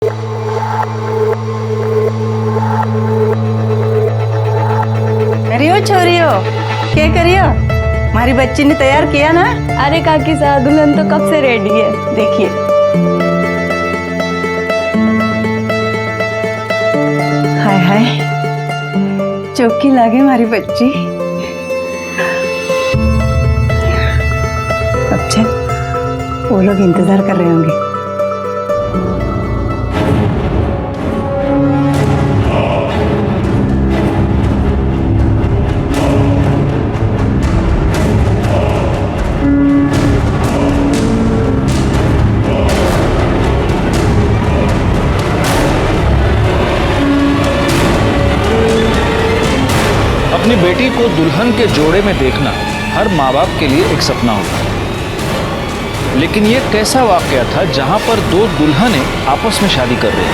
अरे ओ छोरियो, क्या करियो? हमारी बच्ची ने तैयार किया ना? अरे काकी साहब, दुल्हन तो कब से रेडी है। देखिए, हाय हाय, चौकी लागे हमारी बच्ची। अब चल, वो लोग इंतजार कर रहे होंगे। अपनी बेटी को दुल्हन के जोड़े में देखना हर माँ बाप के लिए एक सपना होता है, लेकिन ये कैसा वाकया था जहां पर दो दुल्हनें आपस में शादी कर रही हैं।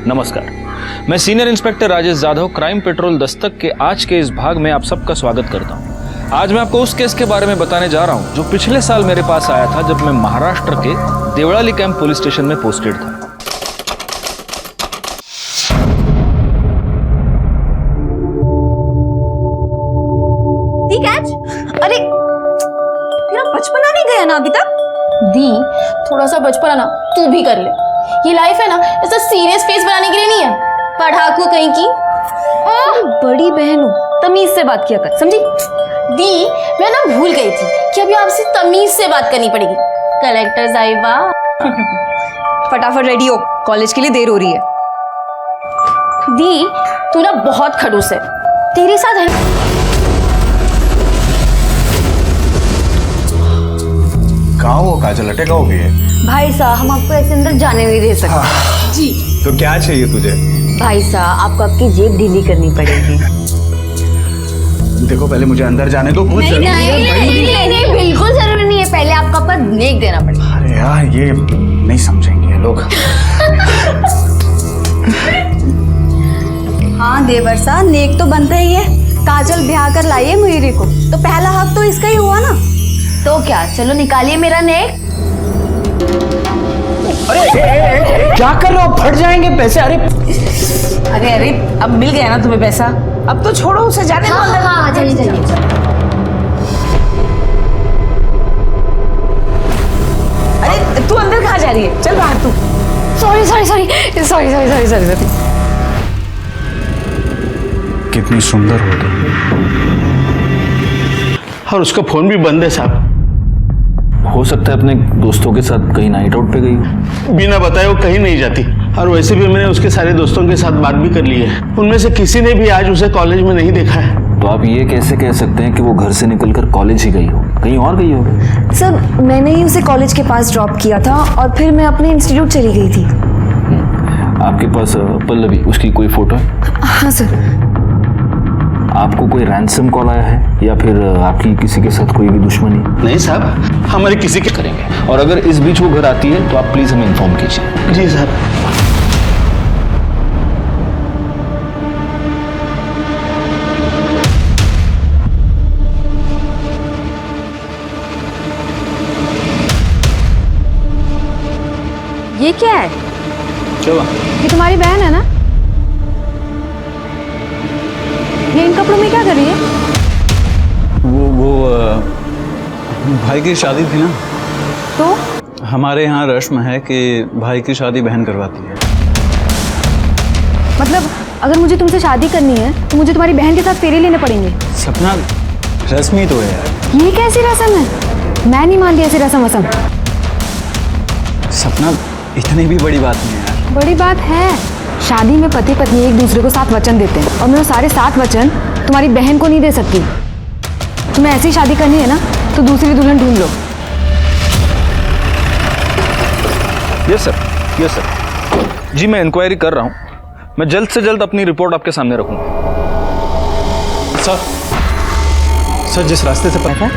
नमस्कार, मैं senior inspector Rajesh Yadav crime petrol Dastak के आज के इस भाग में आप सबका स्वागत करता हूं। आज मैं आपको उस केस के बारे में बताने जा रहा हूं जो पिछले साल मेरे पास आया था जब मैं महाराष्ट्र के देवळाली कैंप पुलिस स्टेशन में पोस्टेड था। अरे तेरा बचपना नहीं गया ना अभी तक? दी, थोड़ा सा बचपना ना तू भी कर ले। ये लाइफ है ना, ऐसा सीरियस फेस बनाने के लिए नहीं है। पढ़ाकू कहीं की। बड़ी बहन हो, तमीज से बात किया कर, समझी? दी, मैं ना भूल गई थी कि अभी आपसे तमीज से बात करनी पड़ेगी। कलेक्टर साहिबा। फटाफट रेडी हो, कॉलेज के लिए देर हो रही है। दी, तू ना बहुत खड़ूस है। तेरे साथ है कहाँ वो काजल अटका हो गई है? भाई साहब, हम आपको ऐसे अंदर जाने नहीं दे सकते। जी तो क्या चाहिए तुझे? भाई साहब, आपको आपकी जेब ढीली करनी पड़ेगी। देखो, पहले मुझे अंदर जाने दो। नहीं, बिल्कुल जरूरी नहीं है। पहले आपका पद नेक देना पड़ेगा। अरे यार, ये नहीं समझेंगे लोग। हाँ देवर साहब, नेक तो बनता ही है। काजल ब्याह कर लाई है मुहिरी को, तो पहला हक तो इसका ही हुआ ना। तो क्या, चलो निकालिए मेरा नेक। अरे क्या कर रहे हो? फट जाएंगे पैसे। अरे अरे अब मिल गया ना तुम्हें पैसा, अब तो छोड़ो उसे, जाने दो अंदर। हाँ, चलिए चलिए। अरे तू अंदर कहाँ जा रही है? चल बाहर तू। सॉरी। कितनी सुंदर हो तुम। और उसका फोन भी बंद है साहब। हो सकता है अपने दोस्तों के साथ कहीं नाइट आउट पे गई। बिना बताए वो कहीं नहीं जाती, और वैसे भी मैंने उसके सारे दोस्तों के साथ बात भी कर ली है। उनमें से किसी ने भी आज उसे कॉलेज में नहीं देखा है। तो आप ये कैसे कह सकते हैं कि वो घर से निकलकर कॉलेज ही गई हो? कहीं और गई हो? सर, मैंने ही उसे कॉलेज के पास ड्रॉप किया था और फिर मैं अपने इंस्टीट्यूट चली गई थी। आपके पास पल्लवी, उसकी कोई फोटो है? हाँ सर। आपको कोई रैंसम कॉल आया है या फिर आपकी किसी के साथ कोई भी दुश्मनी? नहीं साहब, हमारे किसी के करेंगे, और अगर इस बीच वो घर आती है तो आप प्लीज हमें इन्फॉर्म कीजिए। जी साहब। ये क्या है? क्या? ये तुम्हारी बहन है ना? ये इन कपड़ों में क्या कर रही है? वो भाई की शादी थी ना, तो हमारे यहाँ रस्म है कि भाई की शादी बहन करवाती है। मतलब अगर मुझे तुमसे शादी करनी है तो मुझे तुम्हारी बहन के साथ फेरे लेने पड़ेंगे? सपना, रस्म ही तो है यार। ये कैसी रस्म है? मैं नहीं मानती ऐसी रस्म वसम। सपना, इतनी भी बड़ी बात नहीं है यार। बड़ी बात है। शादी में पति पत्नी एक दूसरे को 7 वचन देते हैं, और मैं वो सारे 7 वचन तुम्हारी बहन को नहीं दे सकती। तुम्हें ऐसी शादी करनी है ना तो दूसरी दुल्हन ढूंढ लो। Yes sir. जी मैं इंक्वायरी कर रहा हूँ। मैं जल्द से जल्द अपनी रिपोर्ट आपके सामने रखूँगा। सर जिस रास्ते से पता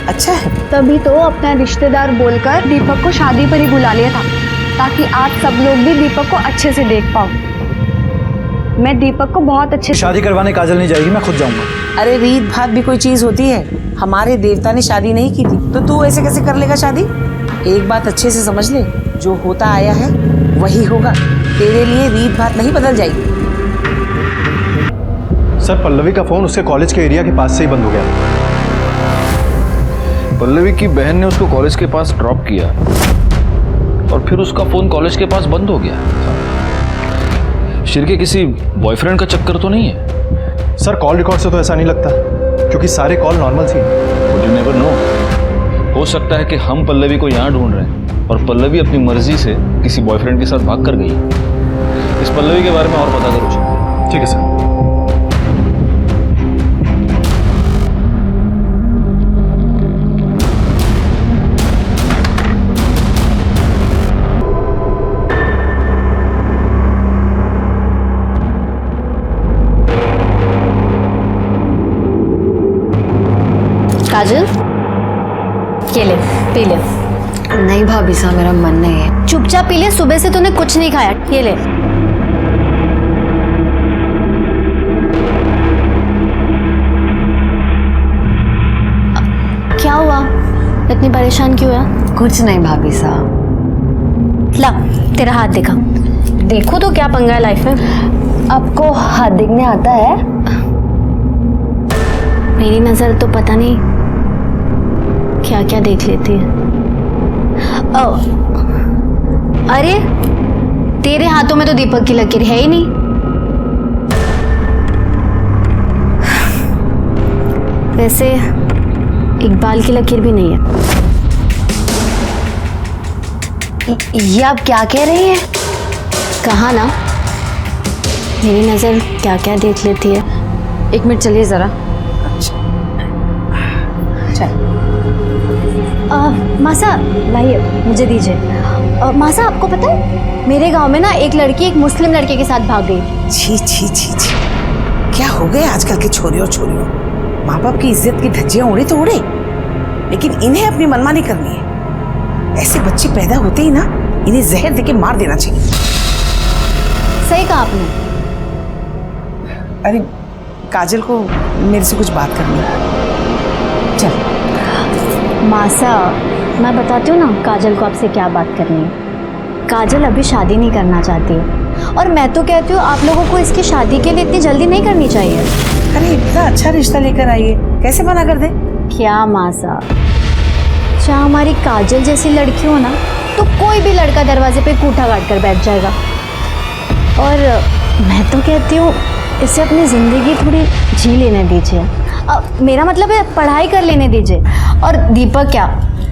अच्छा है। तभी तो अपना रिश्तेदार बोलकर दीपक को शादी पर ही बुला लिया था, ताकि आप सब लोग भी दीपक को अच्छे से देख पाओ। मैं दीपक को बहुत अच्छे से शादी करवाने काजल नहीं जाएगी, मैं खुद जाऊंगा। अरे रीत भात भी कोई चीज होती है। हमारे देवता ने शादी नहीं की थी तो तू ऐसे कैसे कर लेगा शादी? एक बात अच्छे से समझ ले, जो होता आया है वही होगा। तेरे लिए रीत बात नहीं बदल जाएगी। सर पल्लवी का फोन उसके कॉलेज के एरिया के पास से ही बंद हो गया। पल्लवी की बहन ने उसको कॉलेज के पास ड्रॉप किया और फिर उसका फोन कॉलेज के पास बंद हो गया। शिर के किसी बॉयफ्रेंड का चक्कर तो नहीं है? सर कॉल रिकॉर्ड से तो ऐसा नहीं लगता, क्योंकि सारे कॉल नॉर्मल सी हैं। यू नेवर नो, हो सकता है कि हम पल्लवी को यहाँ ढूंढ रहे हैं और पल्लवी अपनी मर्जी से किसी बॉयफ्रेंड के साथ भाग कर गई। इस पल्लवी के बारे में और पता करो। ठीक है सर। काजल, ये ले, पी ले। नहीं भाभी साहब, मेरा मन नहीं है। चुपचाप पी ले, सुबह से तूने कुछ नहीं खाया। ये ले। क्या हुआ, इतनी परेशान क्यों है? कुछ नहीं भाभी साहब। ला, तेरा हाथ दिखा। देखो तो क्या पंगा है लाइफ में। आपको हाथ दिखने आता है? मेरी नजर तो पता नहीं क्या क्या देख लेती है। अरे तेरे हाथों में तो दीपक की लकीर है ही नहीं। वैसे इकबाल की लकीर भी नहीं है। ये आप क्या कह रही हैं? कहा ना, मेरी नजर क्या क्या देख लेती है। एक मिनट चलिए जरा। मासा लाइए, मुझे दीजिए। मासा, आपको पता है मेरे गांव में ना एक लड़की एक मुस्लिम लड़के के साथ भाग गई। छी छी छी छी, क्या हो गए आजकल के छोरियों छोरियों। माँ बाप की इज्जत की धज्जियां उड़े तो उड़े, लेकिन इन्हें अपनी मनमानी करनी है। ऐसे बच्चे पैदा होते ही ना इन्हें जहर देके मार देना चाहिए। सही कहा आपने। अरे काजल को मेरे से कुछ बात करनी है। चल मासा, मैं बताती हूँ ना काजल को आपसे क्या बात करनी है। काजल अभी शादी नहीं करना चाहती है और मैं तो कहती हूँ आप लोगों को इसकी शादी के लिए इतनी जल्दी नहीं करनी चाहिए। अरे इतना अच्छा रिश्ता लेकर आई है, कैसे मना कर दे? क्या मासा, चाहे हमारी काजल जैसी लड़की हो ना तो कोई भी लड़का दरवाजे पे कूठा काट कर बैठ जाएगा। और मैं तो कहती हूँ इसे अपनी ज़िंदगी थोड़ी जी लेने दीजिए। मेरा मतलब है पढ़ाई कर लेने दीजिए। और दीपक क्या,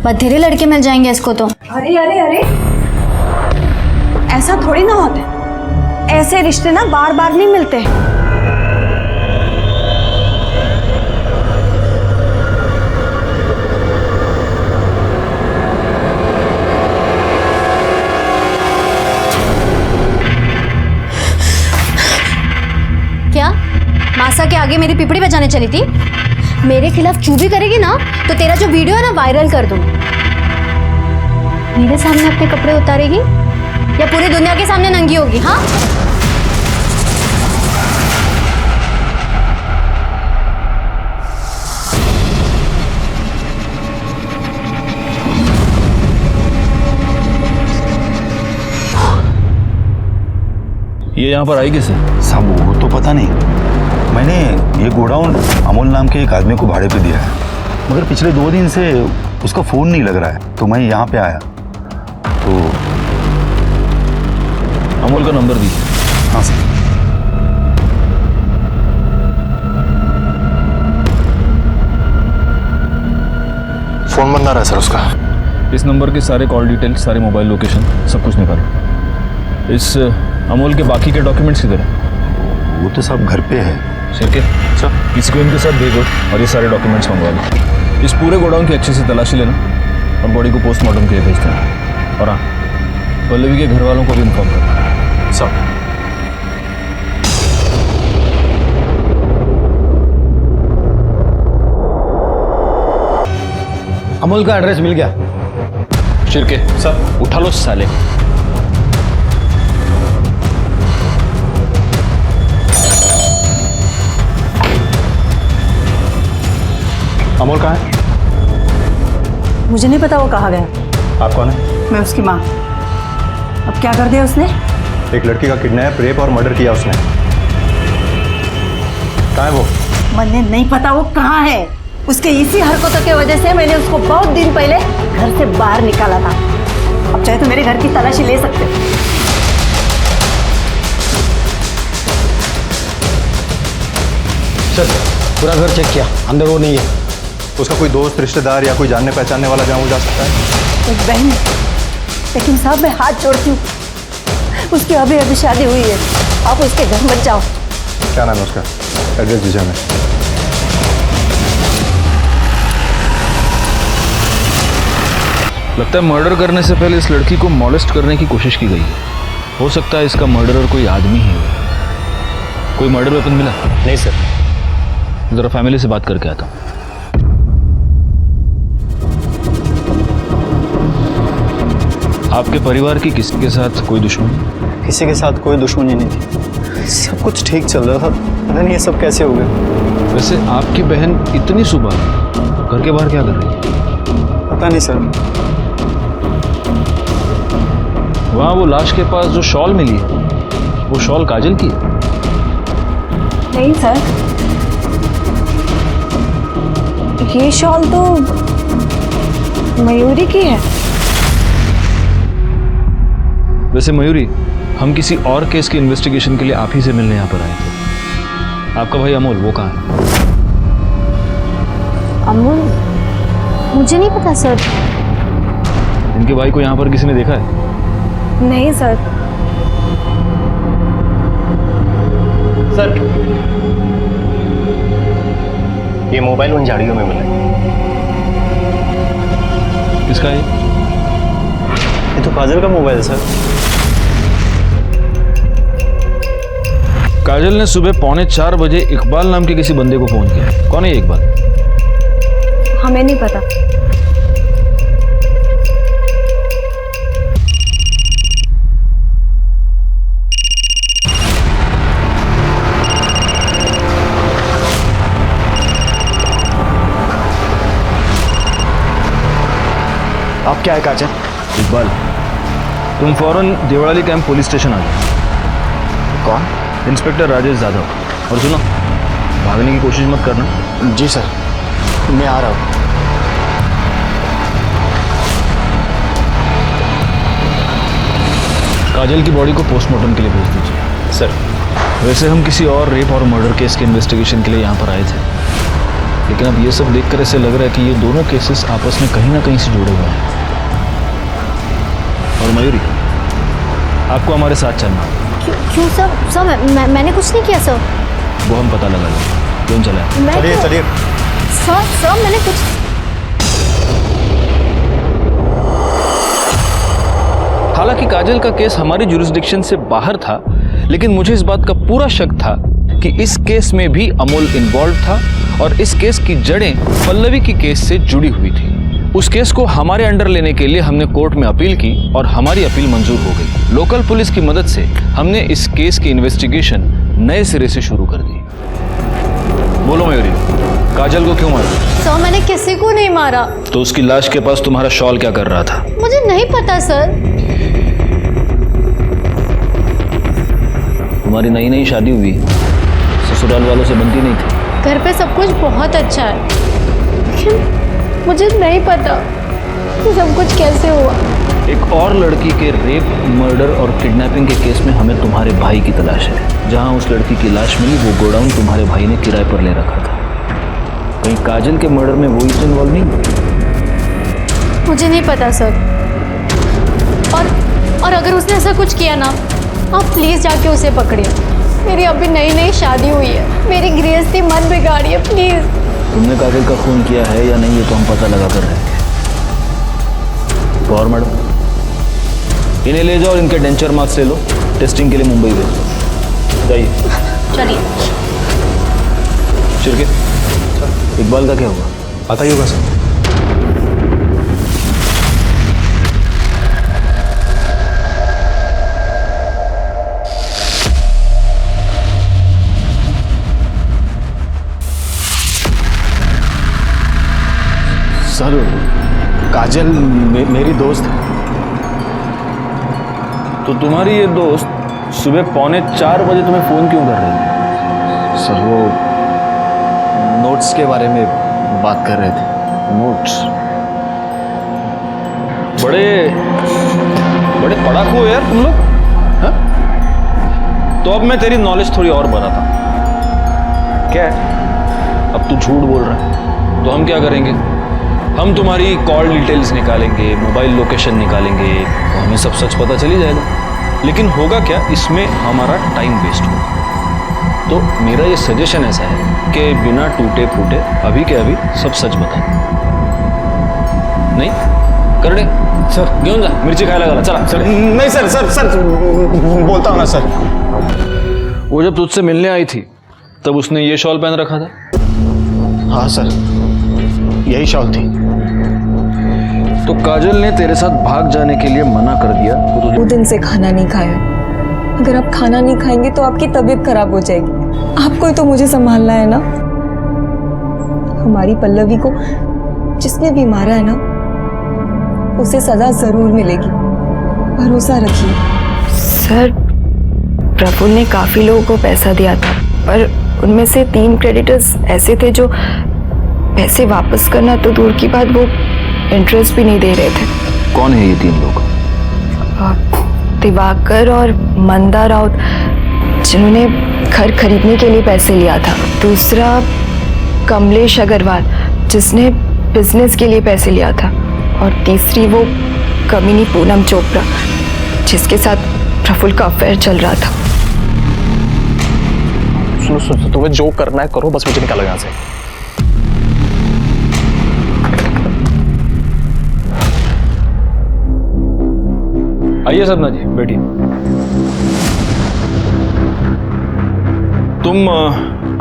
बथेरे लड़के मिल जाएंगे इसको तो। अरे अरे अरे, ऐसा थोड़ी ना होता है। ऐसे रिश्ते ना बार बार नहीं मिलते। क्या मासा के आगे मेरी पिपड़ी बजाने चली थी? मेरे खिलाफ चूभी करेगी ना तो तेरा जो वीडियो है ना वायरल कर दूंगी। मेरे सामने अपने कपड़े उतारेगी या पूरी दुनिया के सामने नंगी होगी? हाँ, ये यहाँ पर आई कैसे? साहब वो तो पता नहीं, मैंने ये गोडाउन अमोल नाम के एक आदमी को भाड़े पे दिया है, मगर पिछले 2 दिन से उसका फ़ोन नहीं लग रहा है, तो मैं यहाँ पे आया तो। अमोल का नंबर दीजिए। हाँ सर। फ़ोन बंद आ रहा है सर उसका। इस नंबर के सारे कॉल डिटेल्स, सारे मोबाइल लोकेशन, सब कुछ निकालो। इस अमोल के बाकी के डॉक्यूमेंट्स किधर हैं? वो तो सब घर पे है। शिरके, सर इसको इनके साथ भेजो और ये सारे डॉक्यूमेंट्स मंगवा लो। इस पूरे गोडाउन की अच्छे से तलाशी लेना और बॉडी को पोस्टमार्टम के लिए भेज देना। और हाँ, पल्लवी के घर वालों को भी इन्फॉर्म करना। सब अमोल का एड्रेस मिल गया। शिरके, सर उठा लो साले। अमोल कहाँ है? मुझे नहीं पता वो कहाँ गया। आप कौन है? मैं उसकी माँ। अब क्या कर दिया उसने? एक लड़की का किडनैप, रेप और मर्डर किया उसने। कहाँ है वो? मुझे नहीं पता वो कहाँ है। उसके इसी हरकतों की वजह से मैंने उसको बहुत दिन पहले घर से बाहर निकाला था। अब चाहे तो मेरे घर की तलाशी ले सकते हो। सर, पूरा घर चेक किया, अंदर वो नहीं है। उसका कोई दोस्त, रिश्तेदार या कोई जानने पहचानने वाला जहाँ वो जा सकता है? एक बहन है, लेकिन साहब मैं हाथ जोड़ती हूँ, उसकी अभी अभी शादी हुई है, आप उसके घर मत जाओ। क्या नाम है उसका? एड्रेस दीजिए हमें। लगता है मर्डर करने से पहले इस लड़की को मॉलेस्ट करने की कोशिश की गई है। हो सकता है इसका मर्डरर कोई आदमी ही हो। कोई मर्डर वेपन मिला? नहीं सर। जरा फैमिली से बात करके आता हूँ। आपके परिवार की किसी के साथ कोई दुश्मनी? किसी के साथ कोई दुश्मनी नहीं थी, सब कुछ ठीक चल रहा था। पता नहीं ये सब कैसे हो गए। वैसे आपकी बहन इतनी सुबह घर के बाहर क्या कर रही है? पता नहीं सर। वहाँ वो लाश के पास जो शॉल मिली है, वो शॉल काजल की है? नहीं सर, ये शॉल तो मयूरी की है। वैसे मयूरी, हम किसी और केस की इन्वेस्टिगेशन के लिए आप ही से मिलने यहाँ पर आए थे। आपका भाई अमोल, वो कहाँ है? अमोल, मुझे नहीं पता सर। इनके भाई को यहाँ पर किसी ने देखा है? नहीं सर। सर, ये मोबाइल उन झाड़ियों में मिला। किसका है? ये तो काजल का मोबाइल है सर। काजल ने सुबह 3:45 इकबाल नाम के किसी बंदे को फोन किया। कौन है ये इकबाल? हमें नहीं पता। आप क्या है काजल? इकबाल, तुम फौरन देवड़ाली कैंप पुलिस स्टेशन आ जाओ। कौन? इंस्पेक्टर राजेश जाधव। और सुनो, भागने की कोशिश मत करना। जी सर, मैं आ रहा हूँ। काजल की बॉडी को पोस्टमार्टम के लिए भेज दीजिए। सर, वैसे हम किसी और रेप और मर्डर केस के इन्वेस्टिगेशन के लिए यहाँ पर आए थे, लेकिन अब ये सब देखकर ऐसे लग रहा है कि ये दोनों केसेस आपस में कहीं ना कहीं से जुड़े हुए हैं। और मयूरी, आपको हमारे साथ चलना है। क्यों सर? सर मैंने कुछ नहीं किया सर। वो हम पता लगा लेंगे। क्यों चला? मैं चलिए क्यों? चलिए। सर मैंने कुछ। हालांकि काजल का केस हमारी जुरिस्डिक्शन से बाहर था, लेकिन मुझे इस बात का पूरा शक था कि इस केस में भी अमोल इन्वॉल्व था और इस केस की जड़ें पल्लवी की केस से जुड़ी हुई थी। उस केस को हमारे अंडर लेने के लिए हमने कोर्ट में अपील की और हमारी अपील मंजूर हो गई। लोकल पुलिस की मदद से हमने इस केस की इन्वेस्टिगेशन नए सिरे से शुरू कर दी। बोलो मयूरी, काजल को क्यों मारा? सर मैंने किसी को नहीं मारा। तो उसकी लाश के पास तुम्हारा शॉल क्या कर रहा था? मुझे नहीं पता सर। तुम्हारी नई नई शादी हुई, ससुराल वालों से बनती नहीं थी। घर पे सब कुछ बहुत अच्छा है, लेकिन मुझे नहीं पता कि सब कुछ कैसे हुआ। एक और लड़की के रेप, मर्डर और किडनैपिंग के केस में हमें तुम्हारे भाई की तलाश है। जहां उस लड़की की लाश मिली, वो गोडाउन तुम्हारे भाई ने किराए पर ले रखा था। कहीं काजल के मर्डर में वो इससे इन्वॉल्व नहीं हुई? मुझे नहीं पता सर। और अगर उसने ऐसा कुछ किया ना, आप प्लीज़ जाके उसे पकड़िए। मेरी अभी नई नई शादी हुई है, मेरी गृहस्थी मत बिगाड़िए प्लीज़। तुमने काजल का खून किया है या नहीं, ये तो हम पता लगा कर रहे हैं। और मैडम, इन्हें ले जाओ और इनके डेंचर मार्क्स ले लो, टेस्टिंग के लिए मुंबई भेजो। जाइए। चलिए। शिरके, इकबाल का क्या हुआ? पता ही होगा सर। सर, काजल मेरी दोस्त है। तो तुम्हारी ये दोस्त सुबह 3:45 बजे तुम्हें फोन क्यों कर रही थी? सर वो नोट्स के बारे में बात कर रहे थे। नोट्स? बड़े बड़े पढ़ाकू हो यार तुम लोग, हाँ? तो अब मैं तेरी नॉलेज थोड़ी और बढ़ाता हूं। क्या है, अब तू झूठ बोल रहा है तो हम क्या करेंगे? हम तुम्हारी कॉल डिटेल्स निकालेंगे, मोबाइल लोकेशन निकालेंगे, तो हमें सब सच पता चली जाएगा। लेकिन होगा क्या, इसमें हमारा टाइम वेस्ट होगा। तो मेरा ये सजेशन ऐसा है कि बिना टूटे फूटे अभी के अभी सब सच बता। नहीं कर दे सर। घेऊन जा, मिर्ची खायला घाला, चला। सर नहीं सर, सर बोलता हूँ ना सर। वो जब तुझसे मिलने आई थी तब उसने ये शॉल पहन रखा था। हाँ सर, यही शॉल थी। तो काजल ने तेरे साथ भाग जाने के लिए मना कर दिया तो तुझे 2 दिन से खाना नहीं खाया। अगर आप खाना नहीं खाएंगे तो आपकी तबीयत खराब हो जाएगी। आपको ही तो मुझे संभालना है ना। हमारी पल्लवी को जिसने भी मारा है ना, उसे सजा जरूर मिलेगी, भरोसा रखिए। सर, प्रफुल्ल ने काफी लोगों को पैसा दिया था, पर उनमें से 3 क्रेडिटर्स ऐसे थे जो पैसे वापस करना तो दूर की बात, वो इंटरेस्ट भी नहीं दे रहे थे। कौन है ये 3 लोग? दिवाकर और मंदा राउत, जिन्होंने घर खरीदने के लिए पैसे लिया था। दूसरा कमलेश अग्रवाल, जिसने बिजनेस के लिए पैसे लिया था। और तीसरी वो कमीनी पूनम चोपड़ा, जिसके साथ प्रफुल्ल का अफेयर चल रहा था। सुनो, तुम्हें जो करना है करो, बस मुझे निकालो यहाँ से। आइए सपना जी, बैठिए। तुम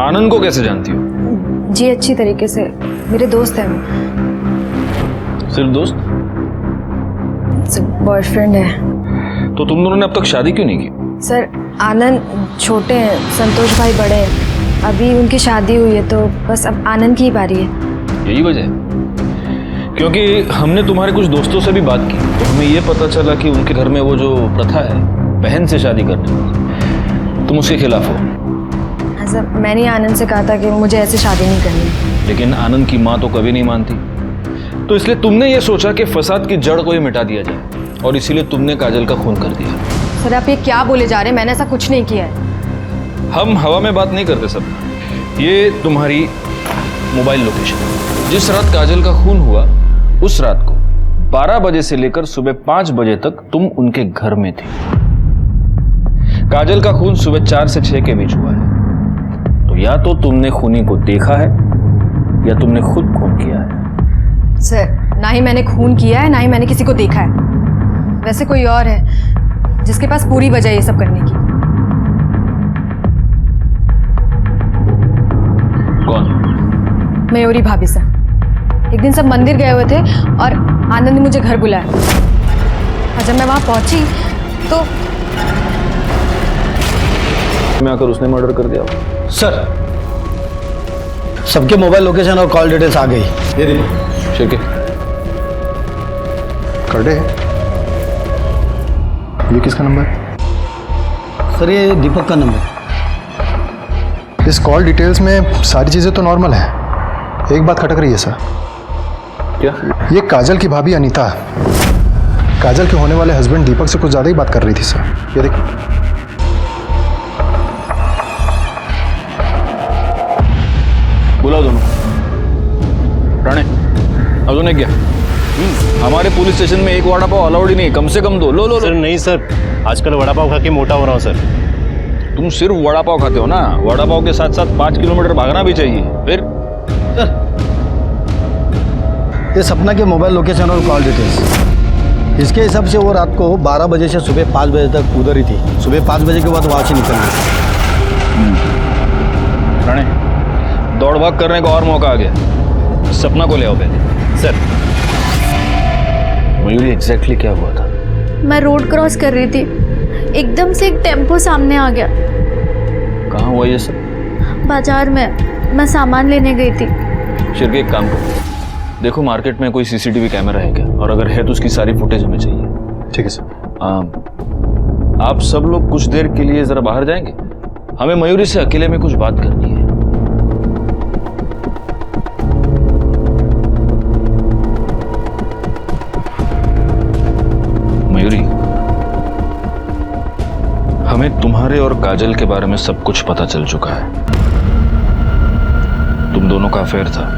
आनंद को कैसे जानती हो? जी अच्छी तरीके से, मेरे दोस्त हैं। सिर्फ दोस्त? बॉयफ्रेंड है। तो तुम दोनों ने अब तक शादी क्यों नहीं की? सर, आनंद छोटे हैं, संतोष भाई बड़े हैं। अभी उनकी शादी हुई है तो बस अब आनंद की ही बारी है। यही वजह है? क्योंकि हमने तुम्हारे कुछ दोस्तों से भी बात की तो हमें ये पता चला कि उनके घर में वो जो प्रथा है बहन से शादी करने की, तुम उसके खिलाफ हो। सर, मैंने आनंद से कहा था कि मुझे ऐसे शादी नहीं करनी। लेकिन आनंद की माँ तो कभी नहीं मानती, तो इसलिए तुमने ये सोचा कि फसाद की जड़ को ही मिटा दिया जाए और इसीलिए तुमने काजल का खून कर दिया। सर, आप ये क्या बोले जा रहे हैं? मैंने ऐसा कुछ नहीं किया है। हम हवा में बात नहीं करते सब। ये तुम्हारी मोबाइल लोकेशन, जिस रात काजल का खून हुआ उस रात को 12 बजे से लेकर सुबह 5 बजे तक तुम उनके घर में थे। काजल का खून सुबह 4 से 6 के बीच हुआ है। तो या तो तुमने खूनी को देखा है या तुमने खुद खून किया है। सर, ना ही मैंने खून किया है, ना ही मैंने किसी को देखा है। वैसे कोई और है जिसके पास पूरी वजह ये सब करने की। कौन? मयूरी भाभी से। एक दिन सब मंदिर गए हुए थे और आनंद ने मुझे घर बुलाया और जब मैं वहां पहुंची तो मैं आकर उसने मर्डर कर दिया। सर, सबके मोबाइल लोकेशन और कॉल डिटेल्स आ गई। ये देखो शेरके करडे है। ये किसका नंबर? सर, ये दीपक का नंबर। इस कॉल डिटेल्स में सारी चीज़ें तो नॉर्मल हैं। एक बात खटक रही है सर। क्या? ये काजल की भाभी अनीता काजल के होने वाले हस्बैंड दीपक से कुछ ज़्यादा ही बात कर रही थी सर। ये देखिए। बुलाओ दोनों। राणे, अब दोनों क्या? हमारे पुलिस स्टेशन में एक वड़ा पाव अलाउड ही नहीं, कम से कम 2। लो लो सर नहीं सर, आजकल वड़ा पाव खा के मोटा हो रहा हूँ सर। तुम सिर्फ वड़ा पाव खाते हो ना? वड़ा पाव के साथ साथ 5 किलोमीटर भागना भी चाहिए। फिर सर, ये सपना के मोबाइल लोकेशन और कॉल डिटेल्स, इसके हिसाब से वो रात को 12 बजे से सुबह 5 बजे तक उधर ही थी। सुबह 5 बजे के बाद वहाँ से निकल गई। राणे, दौड़ भाग करने का और मौका आ गया। सपना को ले आओ पहले। सर मयूरी, एग्जैक्टली क्या हुआ था? मैं रोड क्रॉस कर रही थी, एकदम से एक टेम्पो सामने आ गया। कहाँ हुआ ये सब? बाजार में, मैं सामान लेने गई थी। शेरके, एक काम करो, देखो मार्केट में कोई सीसीटीवी कैमरा है क्या, और अगर है तो उसकी सारी फुटेज हमें चाहिए। ठीक है सर। आप सब लोग कुछ देर के लिए जरा बाहर जाएंगे, हमें मयूरी से अकेले में कुछ बात करनी है। मयूरी, हमें तुम्हारे और काजल के बारे में सब कुछ पता चल चुका है। तुम दोनों का अफेयर था।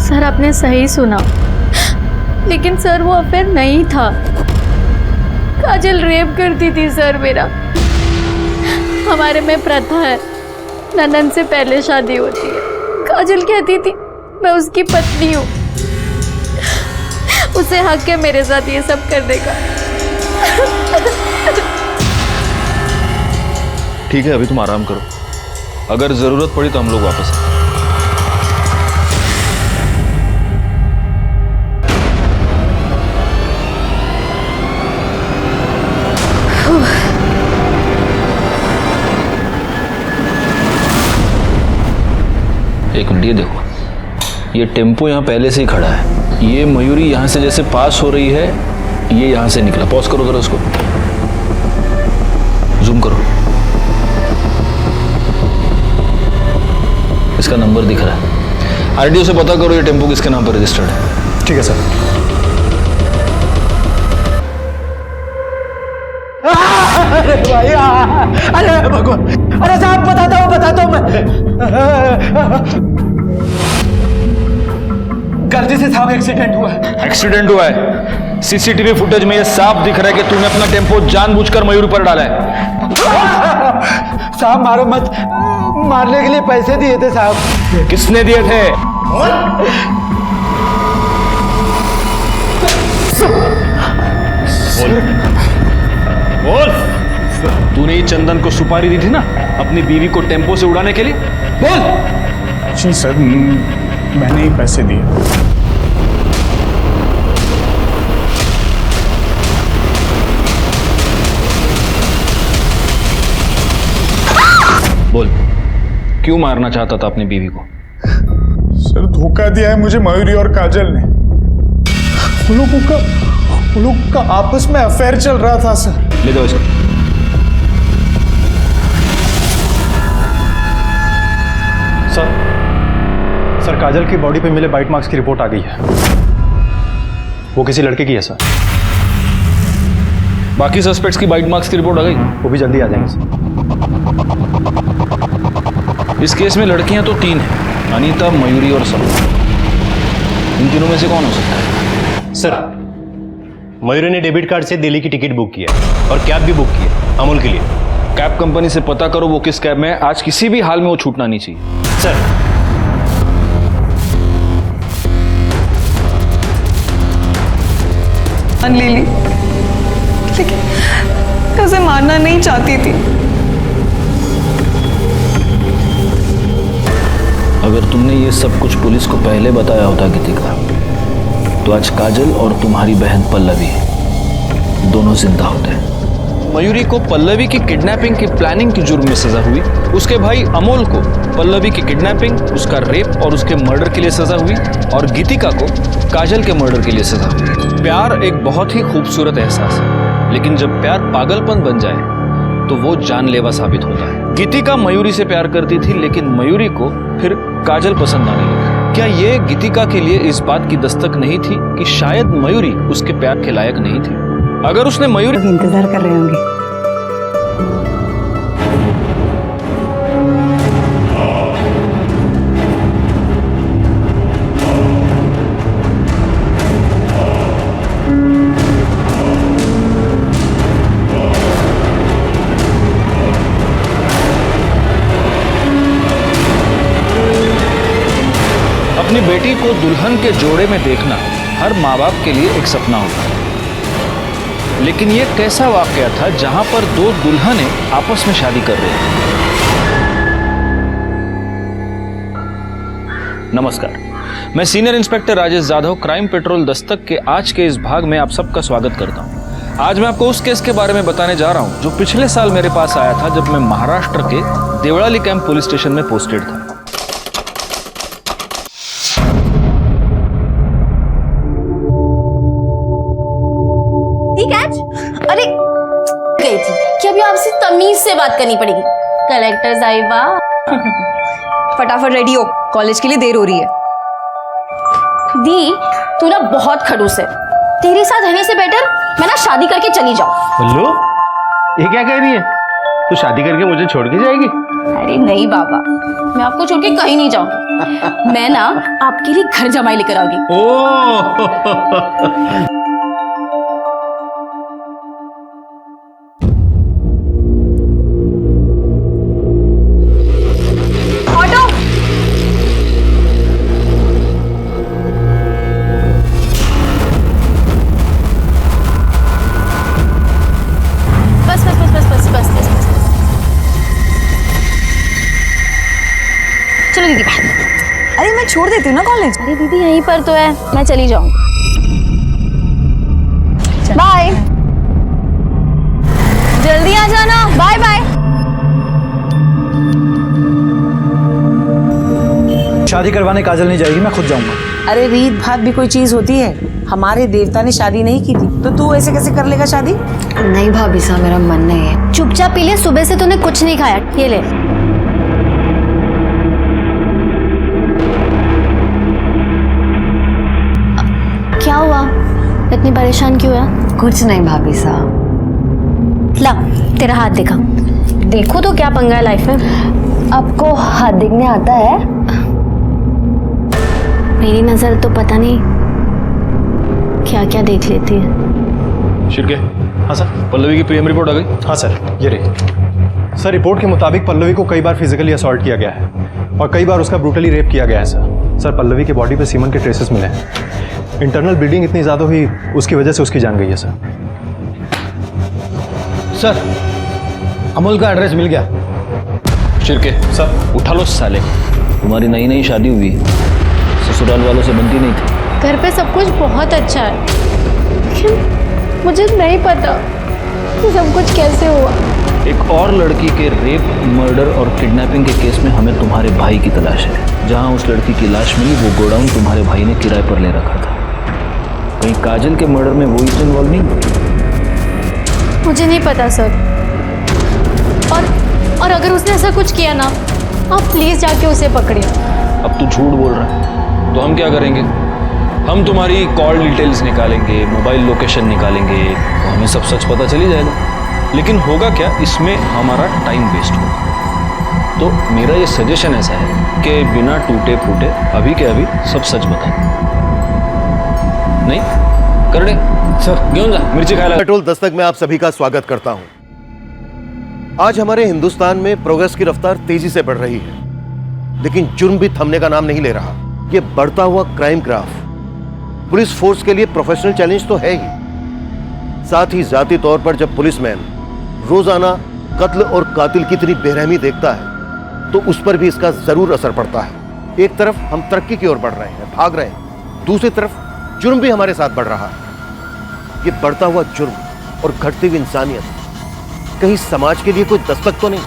सर आपने सही सुना, लेकिन सर वो अफेयर नहीं था। काजल रेप करती थी सर मेरा। हमारे में प्रथा है, ननन से पहले शादी होती है। काजल कहती थी मैं उसकी पत्नी हूँ, उसे हक है मेरे साथ ये सब करने का। ठीक है, अभी तुम आराम करो, अगर जरूरत पड़ी तो हम लोग वापस आएंगे। एक मिनट, ये देखो, ये टेम्पो यहाँ पहले से ही खड़ा है। ये मयूरी यहाँ से जैसे पास हो रही है, ये यहाँ से निकला। पॉज करो जरा उसको, जूम करो, इसका नंबर दिख रहा है। आरटीओ से पता करो ये टेम्पो किसके नाम पर रजिस्टर्ड है। ठीक है सर। अरे भाई, अरे भगवान, अरे साहब बताता हूँ मैं। गलती से साहब एक्सीडेंट हुआ है। एक्सीडेंट हुआ है? सीसीटीवी फुटेज में ये साफ दिख रहा है कि तूने अपना टेम्पो जानबूझकर मयूरी पर डाला है। साहब मारो मत, मारने के लिए पैसे दिए थे साहब। किसने दिए थे? बोल। तूने ही चंदन को सुपारी दी थी ना अपनी बीवी को टेम्पो से उड़ाने के लिए? बोल। जी सर, मैंने ही पैसे दिए। बोल, क्यों मारना चाहता था अपनी बीवी को? सर धोखा दिया है मुझे मयूरी और काजल ने। उन लोगों का आपस में अफेयर चल रहा था सर। ले जाओ इसको। सर, काजल की बॉडी पे मिले बाइट मार्क्स की रिपोर्ट आ गई है। वो किसी लड़के की है सर। बाकी सस्पेक्ट्स की बाइट मार्क्स की रिपोर्ट आ गई? वो भी जल्दी आ जाएंगे सर। इस केस में लड़कियां तो 3 हैं, अनीता, मयूरी और सपना। इन तीनों में से कौन हो सकता है? सर, मयूरी ने डेबिट कार्ड से दिल्ली की टिकट बुक किया और कैब भी बुक की है अमूल के लिए। कैब कंपनी से पता करो वो किस कैब में है। आज किसी भी हाल में वो छूटना नहीं चाहिए। सर, ले ली, लेकिन मैं उसे मारना नहीं चाहती थी। अगर तुमने ये सब कुछ पुलिस को पहले बताया होता गीतिका, तो आज काजल और तुम्हारी बहन पल्लवी दोनों जिंदा होते। मयूरी को पल्लवी की किडनैपिंग की प्लानिंग की जुर्म में सजा हुई। उसके भाई अमोल को पल्लवी की किडनैपिंग, उसका रेप और उसके मर्डर के लिए सजा हुई, और गीतिका को काजल के मर्डर के लिए सजा हुई। प्यार एक बहुत ही खूबसूरत एहसास है, लेकिन जब प्यार पागलपन बन जाए तो वो जानलेवा साबित होता है। गीतिका मयूरी से प्यार करती थी, लेकिन मयूरी को फिर काजल पसंद आने लगी। क्या ये गीतिका के लिए इस बात की दस्तक नहीं थी कि शायद मयूरी उसके प्यार के लायक नहीं थी? अगर उसने मयूरी इंतजार कर रहे होंगे। अपनी बेटी को दुल्हन के जोड़े में देखना हर माँ बाप के लिए एक सपना होता है, लेकिन ये कैसा वाकया था जहां पर 2 दुल्हनें आपस में शादी कर रही थी। नमस्कार, मैं senior inspector Rajesh Jadhav, crime petrol Dastak के आज के इस भाग में आप सबका स्वागत करता हूं। आज मैं आपको उस केस के बारे में बताने जा रहा हूं जो पिछले साल मेरे पास आया था जब मैं महाराष्ट्र के देवळाली कैंप पुलिस स्टेशन में पोस्टेड था। से तमीज से बात करनी पड़ेगी। कलेक्टर साहिबा। फटाफट रेडी हो, कॉलेज के लिए देर हो रही है। दी, तू ना बहुत खड़ूस है। तेरे साथ रहने से बेटर मैं ना शादी करके चली जाऊं। बल्लू, ये क्या कह रही है? तू शादी करके मुझे छोड़ के जाएगी? अरे नहीं बाबा, मैं आपको छोड़ के कहीं नहीं जाऊंगी। मैं ना आपके लिए घर जमाई लेकर आऊंगी। ओह चलो दीदी बाहर। अरे मैं छोड़ देती हूँ ना कॉलेज। अरे दीदी यहीं पर तो है, मैं चली जाऊंगी। बाय, जल्दी आ जाना। Bye bye. शादी करवाने काजल नहीं जाएगी, मैं खुद जाऊंगा। अरे रीत भात भी कोई चीज होती है? हमारे देवता ने शादी नहीं की थी, तो तू ऐसे कैसे कर लेगा शादी? नहीं भाभी साहब, मेरा मन नहीं है। चुपचाप पी ले, सुबह से तूने कुछ नहीं खाया। ये ले। क्या हुआ, इतनी परेशान क्यों है? कुछ नहीं भाभी साहब। ला तेरा हाथ दिखा। देखो तो क्या पंगा है लाइफ में। आपको हाथ देखने आता है? मेरी नजर तो पता नहीं क्या क्या देख लेती है। शिर्के, हाँ सर। पल्लवी की पीएम रिपोर्ट आ गई? हाँ सर, ये रही। सर, रिपोर्ट के मुताबिक पल्लवी को कई बार फिजिकली असॉल्ट किया गया है और कई बार उसका ब्रूटली रेप किया गया है सर। पल्लवी के बॉडी पे सीमन के ट्रेसेस मिले हैं। इंटरनल ब्लीडिंग इतनी ज़्यादा हुई, उसकी वजह से उसकी जान गई है सर। सर, अमोल का एड्रेस मिल गया। शिर्के सर, उठा लो साले को। तुम्हारी नई नई शादी हुई है, ससुराल वालों से बनती नहीं थी। घर पे सब कुछ बहुत अच्छा है, लेकिन मुझे नहीं पता कि सब कुछ कैसे हुआ। एक और लड़की के रेप, मर्डर और किडनैपिंग के केस में हमें तुम्हारे भाई की तलाश है। जहां उस लड़की की लाश मिली, वो गोडाउन तुम्हारे भाई ने किराए पर ले रखा था। कहीं काजल के मर्डर में वो ही इन्वॉल्व नहीं? मुझे नहीं पता सर। और अगर उसने ऐसा कुछ किया ना, आप प्लीज जाके उसे पकड़िए। अब तू झूठ बोल रहा है, तो हम क्या करेंगे? हम तुम्हारी कॉल डिटेल्स निकालेंगे, मोबाइल लोकेशन निकालेंगे, तो हमें सब सच पता चली जाएगा। लेकिन होगा क्या, इसमें हमारा टाइम वेस्ट होगा। तो मेरा ये सजेशन ऐसा है कि बिना टूटे फूटे अभी के अभी सब सच बता। नहीं कर दे सर, घेऊन जा मिर्ची खायला। पेट्रोल दस्तक में आप सभी का स्वागत करता हूं। आज हमारे हिंदुस्तान में प्रोग्रेस की रफ्तार तेजी से बढ़ रही है, लेकिन जुर्म भी थमने का नाम नहीं ले रहा। ये बढ़ता हुआ क्राइम ग्राफ पुलिस फोर्स के लिए प्रोफेशनल चैलेंज तो है ही, साथ ही जाती तौर पर जब पुलिसमैन रोजाना कत्ल और कातिल की इतनी बेरहमी देखता है, तो उस पर भी इसका जरूर असर पड़ता है। एक तरफ हम तरक्की की ओर बढ़ रहे हैं, भाग रहे हैं, दूसरी तरफ जुर्म भी हमारे साथ बढ़ रहा है। ये बढ़ता हुआ जुर्म और घटती हुई इंसानियत कहीं समाज के लिए कोई दस्तक तो नहीं?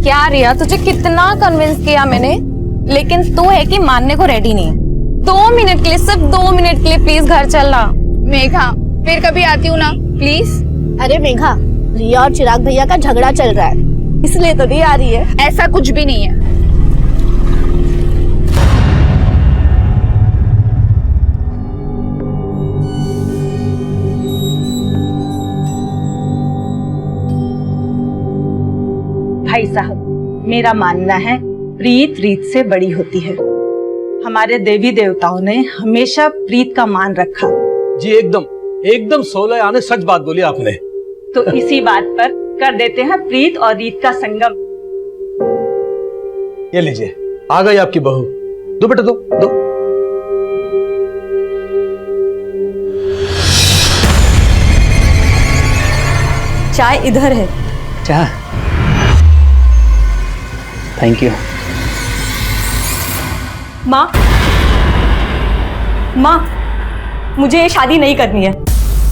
क्या रिया, तुझे कितना कन्विंस किया मैंने, लेकिन तू है कि मानने को रेडी नहीं है। 2 मिनट के लिए, सिर्फ 2 मिनट के लिए प्लीज घर चलना। मेघा, फिर कभी आती हूँ ना प्लीज। अरे मेघा, रिया और चिराग भैया का झगड़ा चल रहा है, इसलिए तो नहीं आ रही है। ऐसा कुछ भी नहीं है। भाई साहब, मेरा मानना है प्रीत रीत से बड़ी होती है। हमारे देवी देवताओं ने हमेशा प्रीत का मान रखा। जी एकदम एकदम 16 आने सच बात बोली आपने। तो इसी बात पर कर देते हैं प्रीत और रीत का संगम। ये लीजिए, आ गई आपकी बहू। दो बेटा, दो दो। चाय इधर है। चाय, थैंक यू। माँ, मुझे ये शादी नहीं करनी है।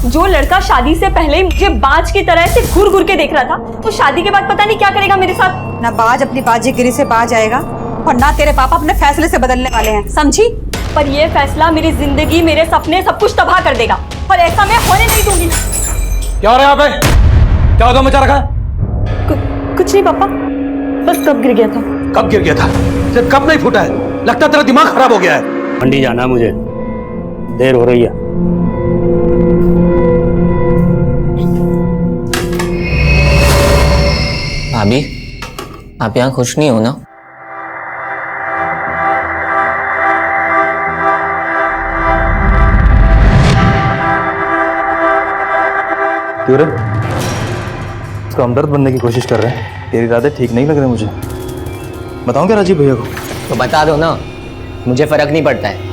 जो लड़का शादी से पहले ही मुझे बाज की तरह से घूर घूर के देख रहा था, वो शादी के बाद पता नहीं क्या करेगा मेरे साथ। ना बाज अपनी बाजीगिरी से बाज आएगा और ना तेरे पापा अपने फैसले से बदलने वाले हैं, समझी? पर यह फैसला मेरी जिंदगी, मेरे सपने, सब कुछ तबाह कर देगा और ऐसा मैं होने नहीं दूंगी। क्या हो रहा है यहाँ पे? क्या उधर मचा रखा है? कुछ नहीं पापा, बस कब गिर गया था। कब गिर गया था? जब कब नहीं फूटा है? लगता तेरा दिमाग खराब हो गया है। मंडी जाना मुझे, देर हो रही है। भाभी, आप यहाँ खुश नहीं हो ना? क्यों रे? इसका हमदर्द बनने की कोशिश कर रहे हैं। तेरे इरादे ठीक नहीं लग रहे मुझे। बताऊं क्या राजीव भैया को? तो बता दो ना, मुझे फर्क नहीं पड़ता है।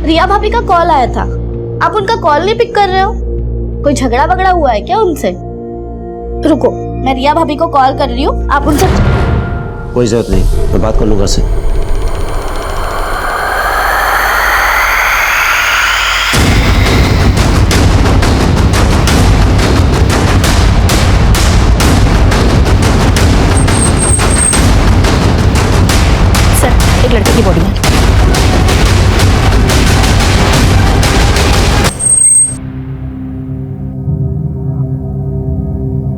रिया भाभी का कॉल आया था, आप उनका कॉल नहीं पिक कर रहे हो? कोई झगड़ा वगड़ा हुआ है क्या उनसे? रुको, मैं रिया भाभी को कॉल कर रही हूँ, आप उनसे। कोई जरूरत नहीं, मैं बात कर लूंगा से। सर, एक लड़के की बॉडी है।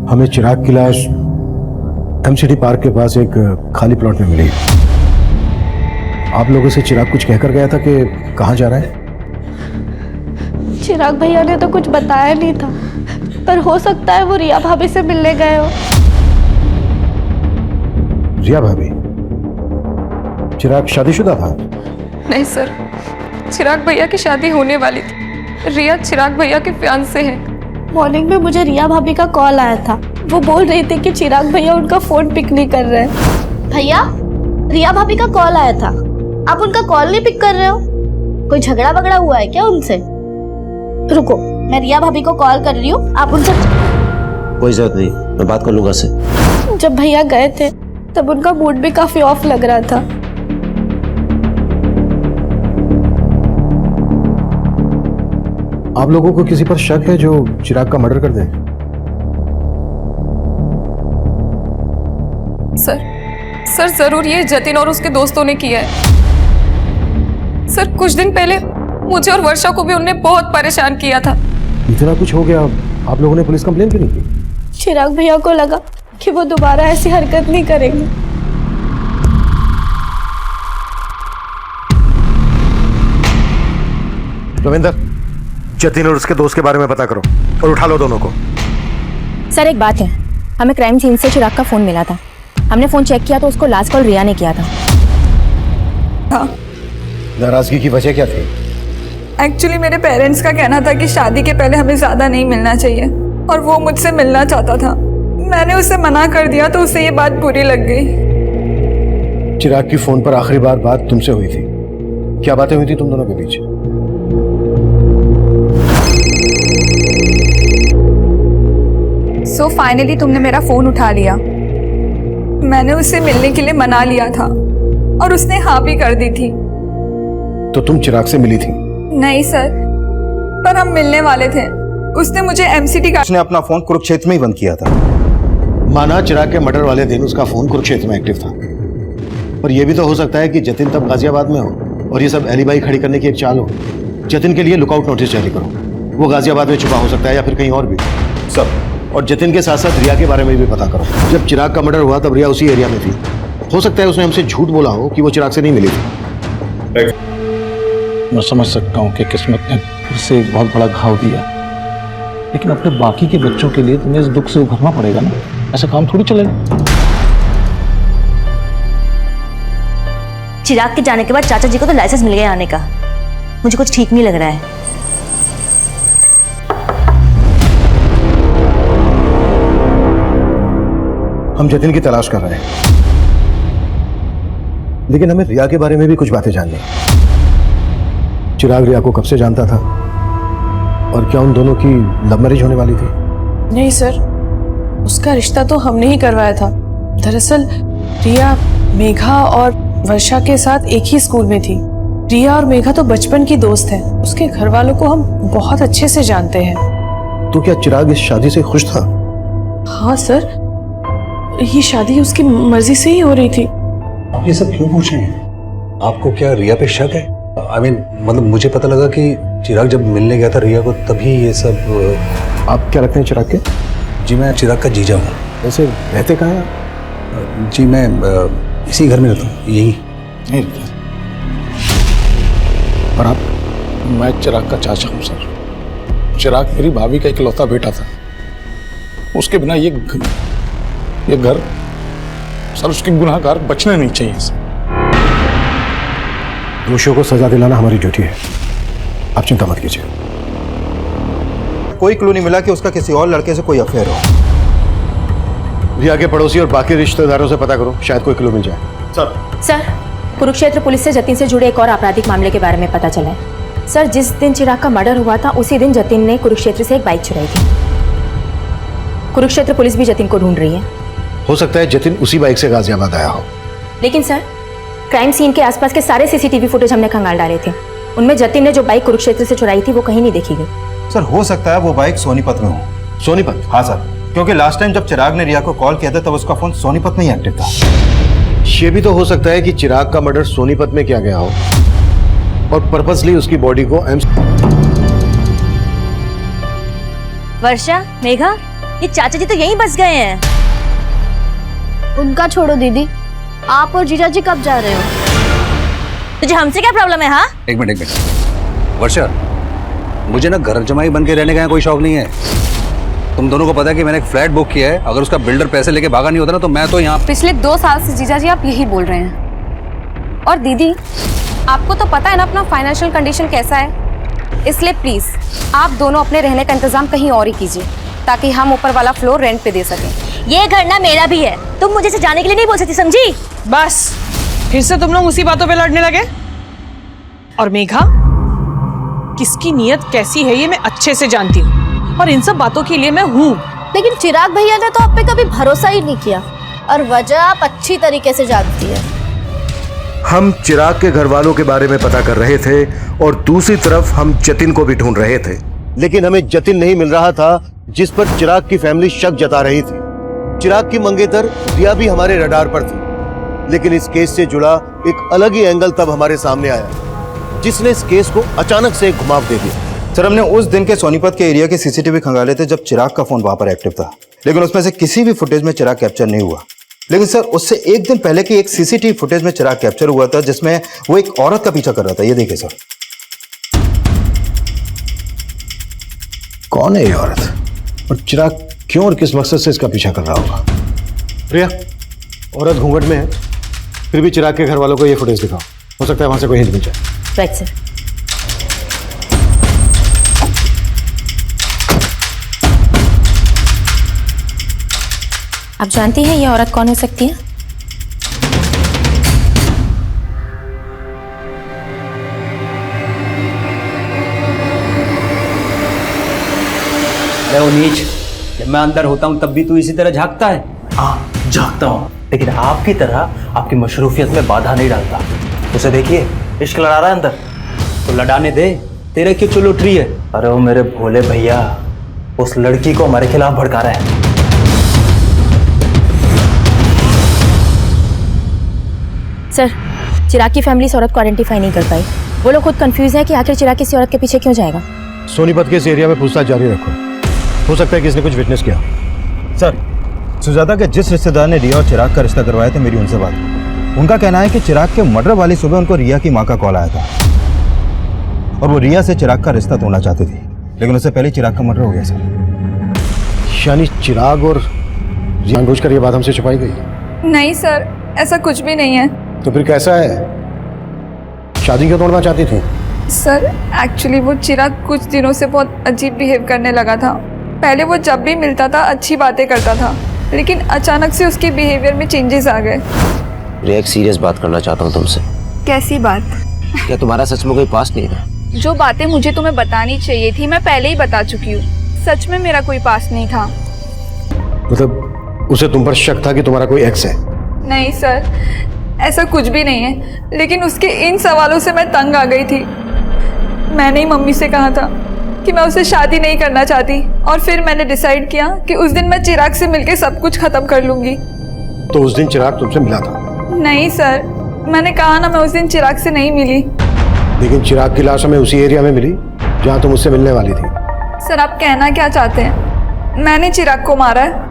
हमें चिराग की लाश एमसीडी पार्क के पास एक खाली प्लॉट में मिली। आप लोगों से चिराग कुछ कहकर गया था कि कहाँ जा रहा है? चिराग भैया ने तो कुछ बताया नहीं था, पर हो सकता है वो रिया भाभी से मिलने गए हो। रिया भाभी? चिराग शादीशुदा था? नहीं सर, चिराग भैया की शादी होने वाली थी। रिया चिराग भैया के फियांसे हैं। मॉर्निंग में मुझे रिया भाभी का कॉल आया था, वो बोल रहे थे कि चिराग भैया उनका फोन पिक नहीं कर रहे हैं। भैया, रिया भाभी का कॉल आया था, आप उनका कॉल नहीं पिक कर रहे हो? कोई झगड़ा वगड़ा हुआ है क्या उनसे? रुको, मैं रिया भाभी को कॉल कर रही हूँ, आप उनसे। कोई जरूरत नहीं, मैं बात कर लूंगा से। जब भैया गए थे तब उनका मूड भी काफी ऑफ लग रहा था। आप लोगों को किसी पर शक है जो चिराग का मर्डर कर दे? सर जरूर ये जतिन और उसके दोस्तों ने किया है। सर, कुछ दिन पहले मुझे और वर्षा को भी उनने बहुत परेशान किया था। इतना कुछ हो गया, आप लोगों ने पुलिस कंप्लेन क्यों नहीं की? चिराग भैया को लगा कि वो दोबारा ऐसी हरकत नहीं करेंगे। रविंदर, जतिन और उसके दोस्त के बारे में पता करो और उठा लो दोनों को। सर, एक बात है, हमें क्राइम सीन से चिराग का फोन मिला था। हमने फोन चेक किया तो उसको लास्ट कॉल रिया ने किया था। नाराजगी की वजह क्या थी? एक्चुअली मेरे पेरेंट्स का कहना था कि शादी के पहले हमें ज्यादा नहीं मिलना चाहिए और वो मुझसे मिलना चाहता था। मैंने उसे मना कर दिया तो उसे ये बात बुरी लग गई। चिराग की फोन पर आखिरी बार बात तुमसे हुई थी, क्या बातें हुई थी तुम दोनों के बीच? सो फाइनली तुमने मेरा फोन उठा लिया। मैंने उससे मिलने के लिए मना लिया था और उसने हाँ भी कर दी थी। तो तुम चिराग से मिली थी? नहीं सर, पर हम मिलने वाले थे। उसने मुझे एमसीडी का उसने अपना फोन कुरुक्षेत्र में ही बंद किया था। माना चिराग के मर्डर वाले दिन उसका फोन कुरुक्षेत्र में एक्टिव था, पर यह भी तो हो सकता है कि जतिन तब गाजियाबाद में हो और ये सब एलिबाई खड़ी करने की एक चाल हो। जतिन के लिए लुकआउट नोटिस जारी करो, वो गाजियाबाद में छुपा हो सकता है या फिर कहीं और भी सब। और जतिन के साथ साथ रिया के बारे में भी पता करो। जब चिराग का मर्डर हुआ तब रिया उसी एरिया में थी। हो सकता है उसने हमसे झूठ बोला हो कि वो चिराग से नहीं मिली थी। मैं समझ सकता हूँ कि किस्मत ने उसे एक बहुत बड़ा घाव दिया, लेकिन अपने बाकी के बच्चों के लिए तुम्हें इस दुख से उभरना पड़ेगा ना। ऐसा काम थोड़ी चलेगा। चिराग के जाने के बाद चाचा जी को तो लाइसेंस मिल गया आने का। मुझे कुछ ठीक नहीं लग रहा है। हम जतिन की तलाश कर रहे हैं, लेकिन हमें रिया के बारे में भी कुछ बातें जाननी। चिराग रिया को कब से जानता था और क्या उन दोनों की लव मैरिज होने वाली थी? नहीं सर, उसका रिश्ता तो हमने ही करवाया था। दरअसल रिया मेघा और वर्षा के साथ एक ही स्कूल में थी। रिया और मेघा तो बचपन की दोस्त हैं। उसके घर वालों को हम बहुत अच्छे से जानते हैं। तो क्या चिराग इस शादी से खुश था? हाँ सर, ये शादी उसकी मर्जी से ही हो रही थी। आप ये सब क्यों पूछ रहे हैं? आपको क्या रिया पे शक है? मतलब मुझे पता लगा कि चिराग जब मिलने गया था रिया को तभी ये सब। आप क्या रखते हैं चिराग के? जी मैं चिराग का जीजा हूँ। वैसे रहते कहाँ हैं? जी मैं इसी घर में रहता हूँ, यही। नहीं। और आप? मैं चिराग का चाचा हूँ सर। चिराग मेरी भाभी का इकलौता बेटा था। उसके बिना ये घर सर, उसके गुनाहगार बचने नहीं चाहिए सर। दोषियों को सजा दिलाना हमारी ड्यूटी है, आप चिंता मत कीजिए। कोई क्लू नहीं मिला कि उसका किसी और लड़के से कोई अफेयर हो। रिया के पड़ोसी और बाकी रिश्तेदारों से पता करो, शायद कोई क्लू मिल जाए। सर, कुरुक्षेत्र पुलिस से जतिन से जुड़े एक और आपराधिक मामले के बारे में पता चला है। सर, जिस दिन चिराग का मर्डर हुआ था उसी दिन जतिन ने कुरुक्षेत्र से एक बाइक चुराई थी। कुरुक्षेत्र पुलिस भी जतिन को ढूंढ रही है। हो सकता है जतिन उसी बाइक से गाजियाबाद आया हो। लेकिन सर, क्राइम सीन के आसपास के सारे सीसीटीवी फुटेज हमने खंगाल डाले थे। उनमें जतिन ने जो बाइक कुरुक्षेत्र से चुराई थी वो कहीं नहीं देखी गई। सर हो सकता है वो बाइक सोनीपत में हो। सोनीपत? हाँ सर, क्योंकि लास्ट टाइम जब चिराग ने रिया को कॉल किया था तब उसका फोन सोनीपत में ही एक्टिव था। ये भी तो हो सकता है कि चिराग का मर्डर सोनीपत में किया गया हो और पर्पसली उसकी बॉडी को वर्षा, मेघा, ये चाचा जी तो यहीं बस गए हैं। उनका छोड़ो दीदी, आप और जीजा जी कब जा रहे हो? तुझे हमसे क्या प्रॉब्लम है? हाँ, एक मिनट वर्षा, मुझे ना घर जमाई बन के रहने का कोई शौक नहीं है। तुम दोनों को पता है कि मैंने एक फ्लैट बुक किया है। अगर उसका बिल्डर पैसे लेके भागा नहीं होता ना तो मैं तो यहाँ। पिछले 2 साल से जीजा जी आप यही बोल रहे हैं। और दीदी, आपको तो पता है ना अपना फाइनेंशियल कंडीशन कैसा है, इसलिए प्लीज आप दोनों अपने रहने का इंतजाम कहीं और ही कीजिए ताकि हम ऊपर वाला फ्लोर रेंट पे दे सकें। ये घर ना मेरा भी है, तुम मुझे से जाने के लिए नहीं बोल सकती, समझी? बस फिर से तुम लोग उसी बातों पे लड़ने लगे। और मेघा, किसकी नीयत कैसी है ये मैं अच्छे से जानती हूँ और इन सब बातों के लिए मैं हूँ। लेकिन चिराग भैया ने तो आप पे कभी भरोसा ही नहीं किया और वजह आप अच्छी तरीके से जानती है। हम चिराग के घर वालों के बारे में पता कर रहे थे और दूसरी तरफ हम जतिन को भी ढूंढ रहे थे, लेकिन हमें जतिन नहीं मिल रहा था जिस पर चिराग की फैमिली शक जता रही थी। चिराग की मंगेतर रिया भी हमारे रडार पर थी, लेकिन इस केस से जुड़ा एक अलग ही एंगल तब हमारे सामने आया जिसने इस केस को अचानक से एक घुमाव दे दिया। सर हमने उस दिन के सोनीपत के एरिया के सीसीटीवी खंगाले थे जब चिराग का फोन वहां पर एक्टिव था, लेकिन उसमें से किसी भी फुटेज में चिराग कैप्चर नहीं हुआ। लेकिन सर उससे एक दिन पहले की एक सीसीटीवी फुटेज में चिराग कैप्चर हुआ था जिसमें वो एक औरत का पीछा कर रहा था। ये देखिए सर। कौन है ये औरत और चिराग क्यों और किस मकसद से इसका पीछा कर रहा होगा? प्रिया, औरत घूंघट में है, फिर भी चिराग के घर वालों को ये फुटेज दिखाओ, हो सकता है वहां से कोई हिंट मिल जाए। Right sir. आप जानती हैं ये औरत कौन हो सकती है? नीच, जब मैं अंदर होता हूँ तब भी तू इसी तरह झांकता है? हाँ झांकता हूँ, लेकिन आपकी तरह आपकी मशरूफियत में बाधा नहीं डालता। उसे देखिए, इश्क लड़ा रहा है अंदर। तो लड़ाने दे, तेरे क्यों चुल उठ रही है? अरे वो मेरे भोले भैया उस लड़की को हमारे खिलाफ भड़का रहा है। सर, चिराग की फैमिली इस औरत को आइडेंटिफाई नहीं कर पाई। वो लोग खुद कंफ्यूज है कि आखिर चिराग किसी औरत के पीछे क्यों जाएगा। सोनीपत के इस एरिया में पूछताछ जारी रखो, हो सकता है कि इसने कुछ विटनेस किया। सर, सुजाता के जिस रिश्तेदार ने रिया और चिराग का रिश्ता करवाया था मेरी उनसे बात हुई। उनका कहना है कि चिराग के मर्डर वाली सुबह उनको रिया की माँ का कॉल आया था और वो रिया से चिराग का रिश्ता तोड़ना चाहती थी, लेकिन उससे पहले चिराग का मर्डर हो गया सर। यानी चिराग और जानबूझकर ये बात हमसे छुपाई गई? नहीं सर, ऐसा कुछ भी नहीं है। तो फिर कैसा है? शादी क्यों तोड़ना चाहती थी? सर एक्चुअली वो चिराग कुछ दिनों से बहुत अजीब बिहेव करने लगा था। पहले वो जब भी मिलता था अच्छी बातें करता था, लेकिन अचानक से उसके बिहेवियर में चेंजेस आ गए। रिया, एक सीरियस बात करना चाहता हूँ तुमसे। कैसी बात? क्या तुम्हारा सच में कोई पास्ट नहीं है? जो बातें मुझे तुम्हें बतानी चाहिए थी मैं पहले ही बता चुकी हूँ। सच में मेरा कोई पास नहीं था। मतलब उसे तुम पर शक था कि तुम्हारा कोई एक्स है? नहीं सर, ऐसा कुछ भी नहीं है, लेकिन उसके इन सवालों से मैं तंग आ गई थी। मैंने ही मम्मी से कहा था कि मैं उसे शादी नहीं करना चाहती, और फिर मैंने डिसाइड किया कि उस दिन मैं चिराग से मिलके सब कुछ खत्म कर लूंगी। तो उस दिन चिराग तुमसे मिला था? नहीं सर, मैंने कहा ना, मैं उस दिन चिराग से नहीं मिली। लेकिन चिराग की लाश हमें उसी एरिया में मिली जहां तुम उससे मिलने वाली थी। सर आप कहना क्या चाहते हैं? मैंने चिराग को मारा है।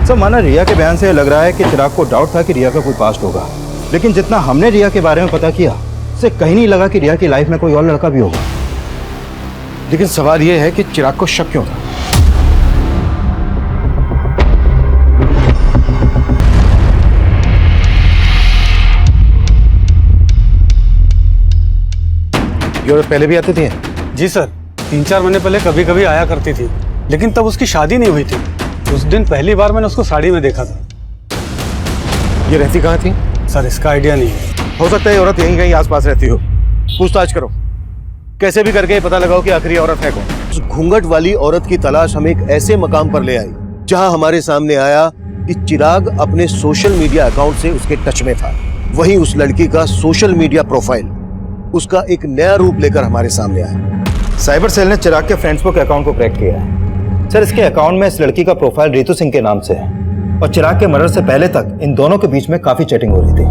सर माना रिया के बयान से लग रहा है कि चिराग को डाउट था कि रिया का कोई पास्ट होगा, लेकिन जितना हमने रिया के बारे में पता किया उससे कहीं नहीं लगा कि रिया की लाइफ में कोई और लड़का भी होगा। लेकिन सवाल यह है कि चिराग को शक क्यों था? ये औरत पहले भी आती थी? जी सर, 3-4 महीने पहले कभी कभी आया करती थी, लेकिन तब उसकी शादी नहीं हुई थी। उस दिन पहली बार मैंने उसको साड़ी में देखा था। ये रहती कहाँ थी? सर इसका आइडिया नहीं है। हो सकता है ये औरत यहीं कहीं आसपास रहती हो। पूछताछ करो, कैसे भी करके पता लगाओ कि आखिरी औरत है कौन। उस घूंघट वाली औरत की तलाश हम एक ऐसे मकाम पर ले आई जहां हमारे सामने आया कि चिराग अपने सोशल मीडिया अकाउंट से उसके टच में था। वहीं उस लड़की का सोशल मीडिया प्रोफाइल उसका एक नया रूप लेकर हमारे सामने आया। साइबर सेल ने चिराग के फेसबुक अकाउंट को क्रैक किया है। सर इसके अकाउंट में इस लड़की का प्रोफाइल रितु सिंह के नाम से है, और चिराग के मर्डर से पहले तक इन दोनों के बीच में काफी चैटिंग हो रही थी।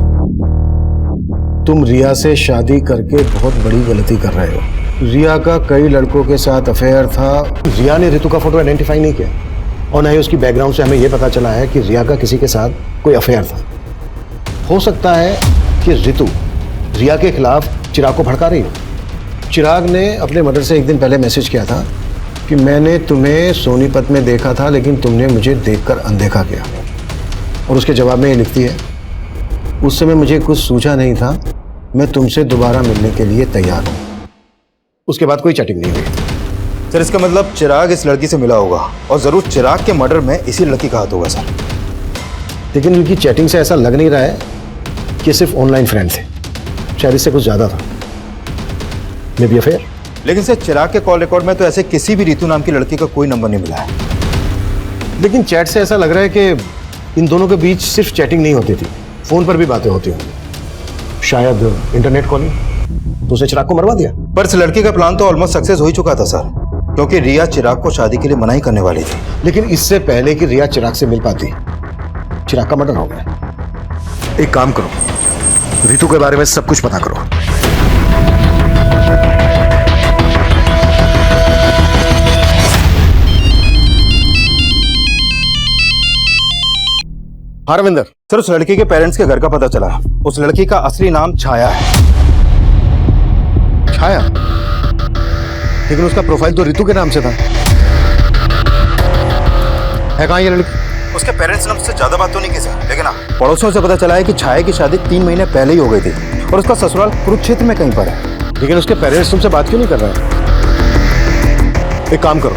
तुम रिया से शादी करके बहुत बड़ी गलती कर रहे हो। रिया का कई लड़कों के साथ अफेयर था। रिया ने रितु का फोटो आइडेंटिफाई नहीं किया, और न ही उसकी बैकग्राउंड से हमें यह पता चला है कि रिया का किसी के साथ कोई अफेयर था। हो सकता है कि रितु रिया के खिलाफ चिराग को भड़का रही हो। चिराग ने अपने मर्डर से एक दिन पहले मैसेज किया था कि मैंने तुम्हें सोनीपत में देखा था, लेकिन तुमने मुझे देखकर अनदेखा किया। और उसके जवाब में ये लिखती है, उस समय मुझे कुछ सूझा नहीं था, मैं तुमसे दोबारा मिलने के लिए तैयार हूं। उसके बाद कोई चैटिंग नहीं हुई। सर इसका मतलब चिराग इस लड़की से मिला होगा, और जरूर चिराग के मर्डर में इसी लड़की का हाथ होगा सर। लेकिन उनकी चैटिंग से ऐसा लग नहीं रहा है कि सिर्फ ऑनलाइन फ्रेंड थे, शायद इससे कुछ ज्यादा था। May be affair. लेकिन सर चिराग के कॉल रिकॉर्ड में तो ऐसे किसी भी रितु नाम की लड़की का कोई नंबर नहीं मिला है। लेकिन चैट से ऐसा लग रहा है कि इन दोनों के बीच सिर्फ चैटिंग नहीं होती थी, फोन पर भी बातें होती होंगी। शायद इंटरनेट कॉलिंग। तो उसने चिराग को मरवा दिया। पर इस लड़की का प्लान तो ऑलमोस्ट सक्सेस हो ही चुका था सर, क्योंकि रिया चिराग को शादी के लिए मना ही करने वाली थी। लेकिन इससे पहले कि रिया चिराग से मिल पाती, चिराग का मर्डर हो गया। एक काम करो, रितु के बारे में सब कुछ पता करो। हरविंदर सर, उस लड़की के पेरेंट्स के घर का पता चला। उस लड़की का असली नाम छाया है। छाया? लेकिन उसका प्रोफाइल तो रितु के नाम से था। है कहाँ ये लड़की? उसके पेरेंट्स ने मुझसे ज्यादा बात तो नहीं की सर, लेकिन हाँ पड़ोसियों से पता चला है कि छाया की शादी 3 महीने पहले ही हो गई थी, और उसका ससुराल कुरुक्षेत्र में कहीं पर है। लेकिन उसके पेरेंट्स तुमसे बात क्यों नहीं कर रहे हैं? एक काम करो,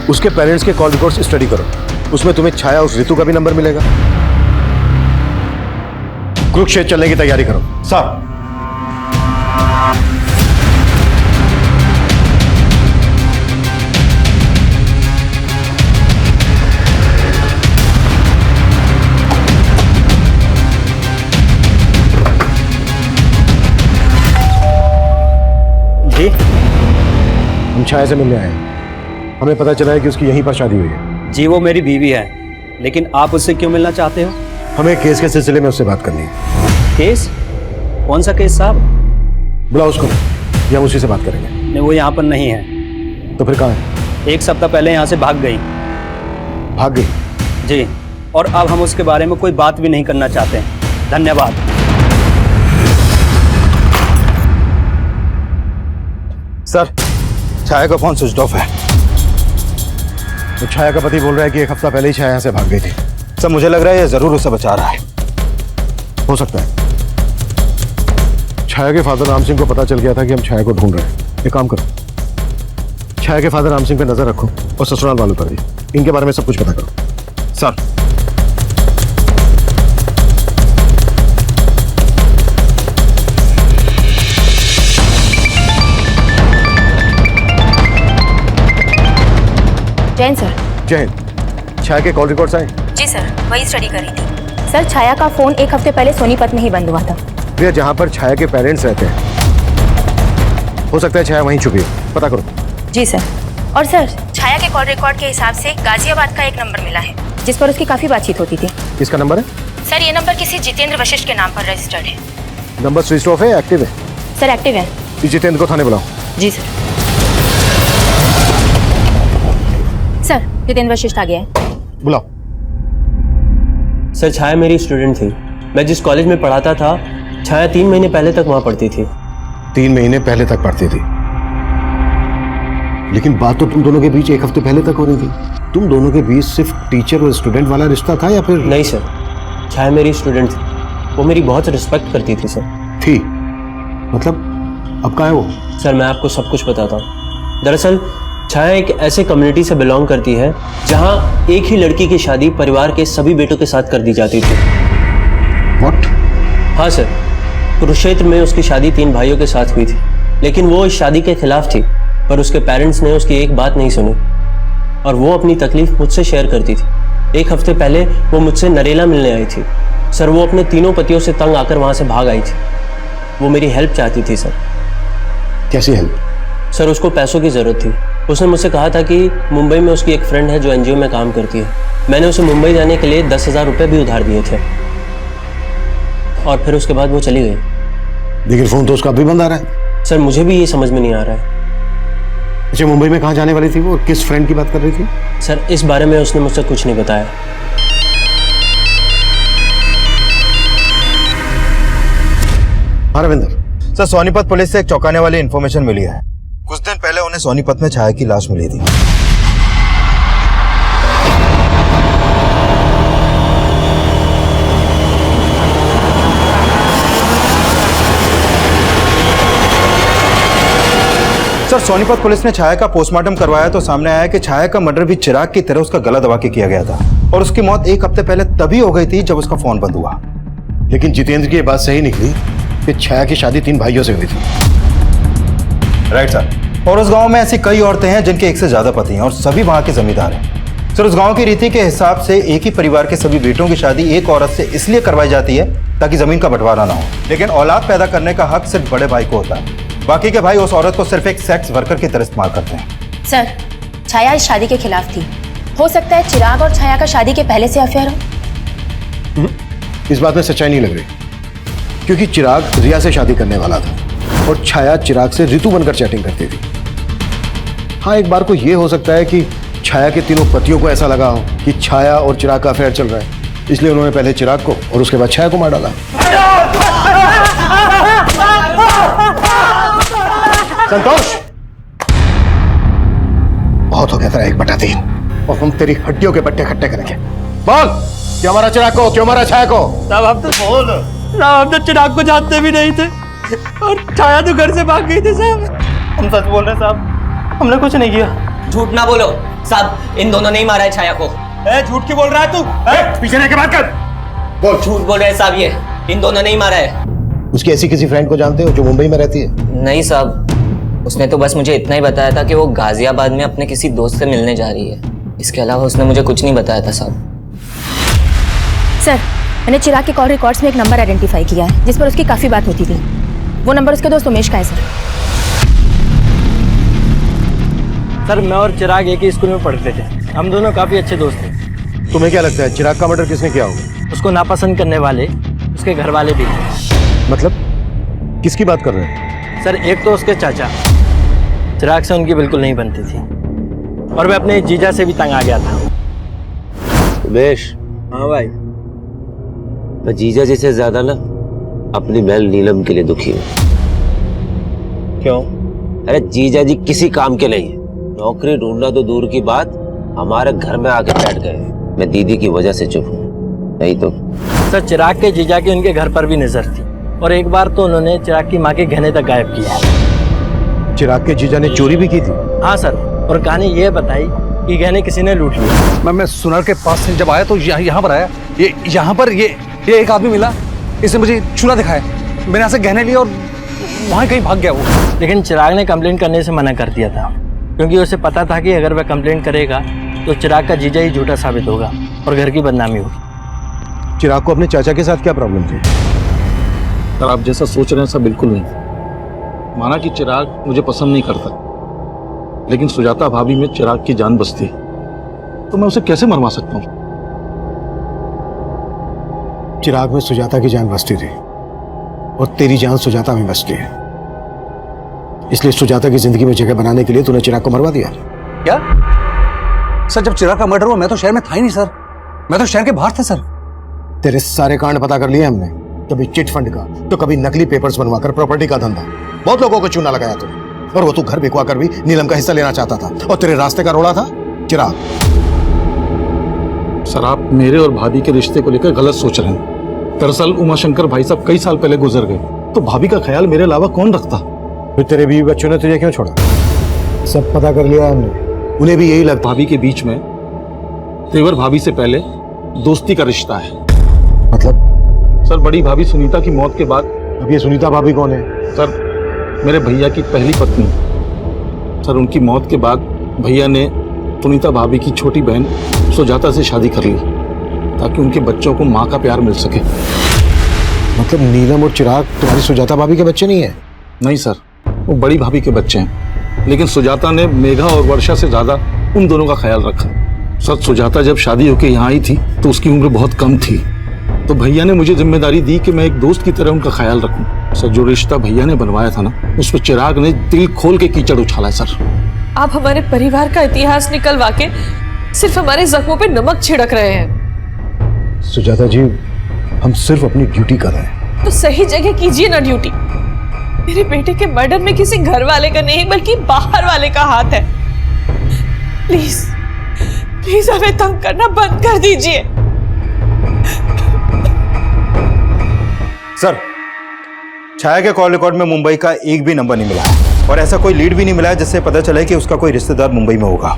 उसके पेरेंट्स के कॉल रिकॉर्ड्स स्टडी करो, उसमें तुम्हें छाया उस रितु का भी नंबर मिलेगा। कुरुक्षेत्र चलने की तैयारी करो। सर जी, हम छाया से मिलने आए हैं। हमें पता चला है कि उसकी यहीं पर शादी हुई है। जी वो मेरी बीवी है, लेकिन आप उससे क्यों मिलना चाहते हो? हमें केस के सिलसिले में उससे बात करनी है। केस? कौन सा केस साहब? बुलाओ उसको, या हम उसी से बात करेंगे। नहीं, वो यहाँ पर नहीं है। तो फिर कहाँ है? 1 सप्ताह पहले यहाँ से भाग गई। भाग गई? जी, और अब हम उसके बारे में कोई बात भी नहीं करना चाहते हैं। धन्यवाद। सर छाया का फोन स्विच ऑफ है। तो छाया का पति बोल रहा है कि 1 हफ्ता पहले ही छाया यहाँ से भाग गई थी। सर मुझे लग रहा है ये जरूर उसे बचा रहा है। हो सकता है छाया के फादर राम सिंह को पता चल गया था कि हम छाया को ढूंढ रहे हैं। एक काम करो, छाया के फादर राम सिंह पे नजर रखो, और ससुराल वालों पर भी। इनके बारे में सब कुछ पता करो। Sir Jain sir. जय हिंद। छाया के कॉल रिकॉर्ड्स आए? जी सर, वही स्टडी कर रही थी। सर, छाया का फोन 1 हफ्ते पहले सोनीपत में ही बंद हुआ था। भैया, जहाँ पर छाया के पेरेंट्स रहते हैं, हो सकता है छाया वहीं छुपी हो, पता करो। जी सर। और सर, छाया के कॉल रिकॉर्ड के हिसाब से गाजियाबाद का एक नंबर मिला है जिस पर उसकी काफी बातचीत होती थी। किसका नंबर है? सर, ये नंबर किसी जितेंद्र वशिष्ठ के नाम पर रजिस्टर्ड है। नंबर स्विच ऑफ है या एक्टिव है? सर, एक्टिव है। जितेंद्र को थाने बुलाओ। जी सर। सर, जितेंद्र वशिष्ठ आ गया है। बुलाओ। सर, छाया मेरी स्टूडेंट थी। मैं जिस कॉलेज में पढ़ाता था, छाया 3 महीने पहले तक वहां पढ़ती थी। 3 महीने पहले तक पढ़ती थी? लेकिन बात तो तुम दोनों के बीच 1 हफ्ते पहले तक हो रही थी। तुम दोनों के बीच सिर्फ टीचर और स्टूडेंट वाला रिश्ता था या फिर? नहीं सर, छाया मेरी स्टूडेंट थी। वो मेरी बहुत रिस्पेक्ट करती थी सर। थी? मतलब अब कहाँ है वो? सर, मैं आपको सब कुछ बताता हूँ। दरअसल छाया एक ऐसे कम्युनिटी से बिलोंग करती है जहाँ एक ही लड़की की शादी परिवार के सभी बेटों के साथ कर दी जाती थी। What? हाँ सर, कुरुक्षेत्र में उसकी शादी 3 भाइयों के साथ हुई थी, लेकिन वो इस शादी के खिलाफ थी। पर उसके पेरेंट्स ने उसकी एक बात नहीं सुनी और वो अपनी तकलीफ मुझसे शेयर करती थी। 1 हफ्ते पहले वो मुझसे नरेला मिलने आई थी। सर, वो अपने तीनों पतियों से तंग आकर वहां से भाग आई थी। वो मेरी हेल्प चाहती थी सर। कैसी हेल्प? सर, उसको पैसों की जरूरत थी। उसने मुझसे कहा था कि मुंबई में उसकी एक फ्रेंड है जो एनजीओ में काम करती है। मैंने उसे मुंबई जाने के लिए 10,000 रुपये भी उधार दिए थे और फिर उसके बाद वो चली गई। लेकिन फोन तो उसका अभी बंद आ रहा है। सर, मुझे भी ये समझ में नहीं आ रहा है। अच्छा, मुंबई में कहाँ जाने वाली थी वो और किस फ्रेंड की बात कर रही थी? सर, इस बारे में उसने मुझसे कुछ नहीं बताया। हाँ रविंदर। सर, सोनीपत पुलिस से एक चौंकाने वाली इन्फॉर्मेशन मिली है। कुछ दिन पहले उन्हें सोनीपत में छाया की लाश मिली थी। सर, सोनीपत पुलिस ने छाया का पोस्टमार्टम करवाया तो सामने आया कि छाया का मर्डर भी चिराग की तरह उसका गला दबा के किया गया था और उसकी मौत 1 हफ्ते पहले तभी हो गई थी जब उसका फोन बंद हुआ। लेकिन जितेंद्र की ये बात सही निकली कि छाया की शादी 3 भाइयों से हुई थी। Right sir. और उस गांव में ऐसी कई औरतें हैं जिनके 1 से ज्यादा पति हैं और सभी वहां के जमींदार हैं। सर, उस गांव की रीति के हिसाब से एक ही परिवार के सभी बेटों की शादी एक औरत से इसलिए करवाई जाती है ताकि जमीन का बंटवारा ना हो, लेकिन औलाद पैदा करने का हक सिर्फ बड़े भाई को होता है। बाकी के भाई उस औरत को सिर्फ एक सेक्स वर्कर की तरह इस्तेमाल करते हैं। सर, छाया इस शादी के खिलाफ थी। हो सकता है चिराग और छाया का शादी के पहले से अफेयर हो। इस बात में सच्चाई नहीं लग रही, क्योंकि चिराग रिया से शादी करने वाला था और छाया चिराग से ऋतु बनकर चैटिंग करती थी। हाँ, एक बार को यह हो सकता है कि छाया के तीनों पतियों को ऐसा लगा हो कि छाया और चिराग का अफेयर चल रहा है, इसलिए उन्होंने पहले चिराग को और उसके बाद छाया को मार डाला। संतोष, बहुत हो गया तेरा 1/3 और हम तेरी हड्डियों के बट्टे खट्टे करेंगे। बोल, क्यों मारा चिराग को, क्यों मारा छाया को? साहब, हम तो बोल साहब, हम तो चिराग को जानते भी नहीं थे और छाया तो घर से भाग गई थी साहब। हम सच बोल रहे हैं साहब, हमने कुछ नहीं किया। झूठ ना बोलो साहब, इन दोनों ने ही मारा है छाया को। झूठ क्यों बोल रहा है तू? पीछे रह के बात कर। बोल। झूठ बोल रहे हैं साहब, ये इन दोनों ने ही मारा है। उसकी ऐसी किसी फ्रेंड को जानते हो जो मुंबई में रहती है? नहीं साहब, उसने तो बस मुझे इतना ही बताया था कि वो गाजियाबाद में अपने किसी दोस्त से मिलने जा रही है। इसके अलावा उसने मुझे कुछ नहीं बताया था साहब। सर, मैंने चिराग के कॉल रिकॉर्ड्स में एक नंबर आइडेंटिफाई किया है जिस पर उसकी काफी बात होती थी। वो नंबर उसके दोस्त उमेश का है सर। सर, मैं और चिराग एक ही स्कूल में पढ़ते थे। हम दोनों काफी अच्छे दोस्त थे। तुम्हें क्या लगता है चिराग का मर्डर किसने किया होगा? उसको नापसंद करने वाले उसके घर वाले भी थे। मतलब किसकी बात कर रहे हैं? सर, एक तो उसके चाचा, चिराग से उनकी बिल्कुल नहीं बनती थी और मैं अपने जीजा से भी तंग आ गया था। उमेश। हाँ भाई। मैं जीजा जी से ज्यादा ना अपनी बहन नीलम के लिए दुखी हूँ। क्यों? अरे जीजा जी किसी काम के नहीं है। नौकरी ढूंढना तो दूर की बात, हमारे घर में आके बैठ गए। मैं दीदी की वजह से चुप हूँ, नहीं तो। सर, चिराग के जीजा की उनके घर पर भी नजर थी और एक बार तो उन्होंने चिराग की माँ के गहने तक गायब किया। चिराग के जीजा ने चोरी भी की थी? हाँ सर, और कहानी ये बताई कि गहने किसी ने लूट लिए। मैं सुनार के पास से जब आया तो यहाँ पर आया, ये यहाँ पर ये एक आदमी मिला, इसने मुझे चूना दिखाया। मैंने यहाँ से गहने लिए और वहाँ कहीं भाग गया वो। लेकिन चिराग ने कंप्लेंट करने से मना कर दिया था क्योंकि उसे पता था कि अगर वह कंप्लेंट करेगा तो चिराग का जीजा ही झूठा साबित होगा और घर की बदनामी होगी। चिराग को अपने चाचा के साथ क्या प्रॉब्लम थी? सर आप जैसा सोच रहे हैं ऐसा बिल्कुल नहीं। माना कि चिराग मुझे पसंद नहीं करता, लेकिन सुजाता भाभी में चिराग की जान बसती, तो मैं उसे कैसे मरवा सकता हूँ? चिराग में सुजाता की जान बसती थी और तेरी जान सुजाता में बसती है, इसलिए सुजाता की जिंदगी में जगह बनाने के लिए तूने चिराग को मरवा दिया। क्या सर? जब चिराग का मर्डर हुआ मैं तो शहर में था ही नहीं सर, मैं तो शहर के बाहर था सर। तेरे सारे कांड पता कर लिए हमने, कभी चिट फंड का तो कभी नकली पेपर्स बनवाकर प्रॉपर्टी का धंधा, बहुत लोगों को चूना लगाया तूने। और वो तू घर बिकवा कर भी नीलम का हिस्सा लेना चाहता था, और तेरे रास्ते का रोड़ा था चिराग। सर आप मेरे और भाभी के रिश्ते को लेकर गलत सोच रहे हैं। दरअसल उमाशंकर भाई साहब कई साल पहले गुजर गए, तो भाभी का ख्याल मेरे अलावा कौन रखता? फिर तेरे बीवी बच्चों ने तुझे क्यों छोड़ा? सब पता कर लिया हमने, उन्हें भी यही लगता। भाभी के बीच में तेवर भाभी से पहले दोस्ती का रिश्ता है। मतलब? सर बड़ी भाभी सुनीता की मौत के बाद। अब ये सुनीता भाभी कौन है? सर मेरे भैया की पहली पत्नी। सर उनकी मौत के बाद भैया ने सुनीता भाभी की छोटी बहन सुजाता से शादी कर ली, ताकि उनके बच्चों को माँ का प्यार मिल सके। मतलब नीलम और चिराग तुम्हारी सुजाता भाभी के बच्चे नहीं है? नहीं सर, वो बड़ी भाभी के बच्चे हैं, लेकिन सुजाता ने मेघा और वर्षा से ज्यादा उन दोनों का ख्याल रखा। सर सुजाता जब शादी होकर यहाँ आई थी तो उसकी उम्र बहुत कम थी, तो भैया ने मुझे जिम्मेदारी दी कि मैं एक दोस्त की तरह उनका ख्याल रखूं। सर जो रिश्ता भैया ने बनवाया था ना, उस पर चिराग ने दिल खोल के कीचड़ उछाला है। सर आप हमारे परिवार का इतिहास निकलवा के सिर्फ हमारे जख्मों पे नमक छिड़क रहे हैं। सुजाता जी, हम सिर्फ अपनी ड्यूटी कर रहे हैं। तो सही जगह कीजिए ना ड्यूटी। मेरे बेटे के मर्डर में किसी घर वाले का नहीं बल्कि बाहर वाले का हाथ है। प्लीज प्लीज हमें तंग करना बंद कर दीजिए। सर छाया के कॉल रिकॉर्ड में मुंबई का एक भी नंबर नहीं मिला है, और ऐसा कोई लीड भी नहीं मिला है जिससे पता चले कि उसका कोई रिश्तेदार मुंबई में होगा।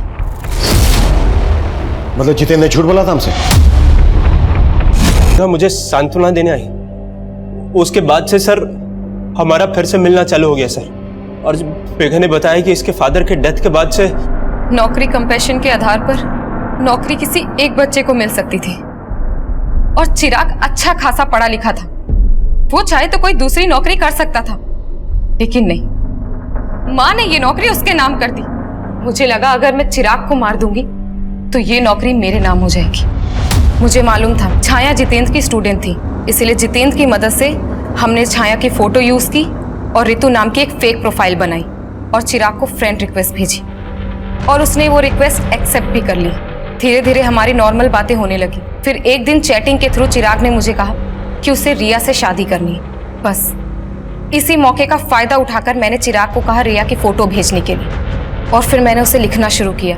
मतलब जितेंद्र ने झूठ बोला था हमसे? मुझे सांत्वना देने आई, उसके बाद से सर हमारा फिर से मिलना चालू हो गया सर। और मेघा ने बताया कि इसके फादर के डेथ के बाद से नौकरी कंपैशन के आधार पर नौकरी किसी एक बच्चे को मिल सकती थी, और चिराग अच्छा खासा पढ़ा लिखा था, वो चाहे तो कोई दूसरी नौकरी कर सकता था, लेकिन नहीं, माँ ने ये नौकरी उसके नाम कर दी। मुझे लगा अगर मैं चिराग को मार दूंगी तो ये नौकरी मेरे नाम हो जाएगी। मुझे मालूम था छाया जितेंद्र की स्टूडेंट थी, इसलिए जितेंद्र की मदद से हमने छाया की फोटो यूज की और रितु नाम की एक फेक प्रोफाइल बनाई और चिराग को फ्रेंड रिक्वेस्ट भेजी, और उसने वो रिक्वेस्ट एक्सेप्ट भी कर ली। धीरे धीरे हमारी नॉर्मल बातें होने लगी। फिर एक दिन चैटिंग के थ्रू चिराग ने मुझे कहा कि उसे रिया से शादी करनी है। बस इसी मौके का फायदा उठाकर मैंने चिराग को कहा रिया की फोटो भेजने के लिए, और फिर मैंने उसे लिखना शुरू किया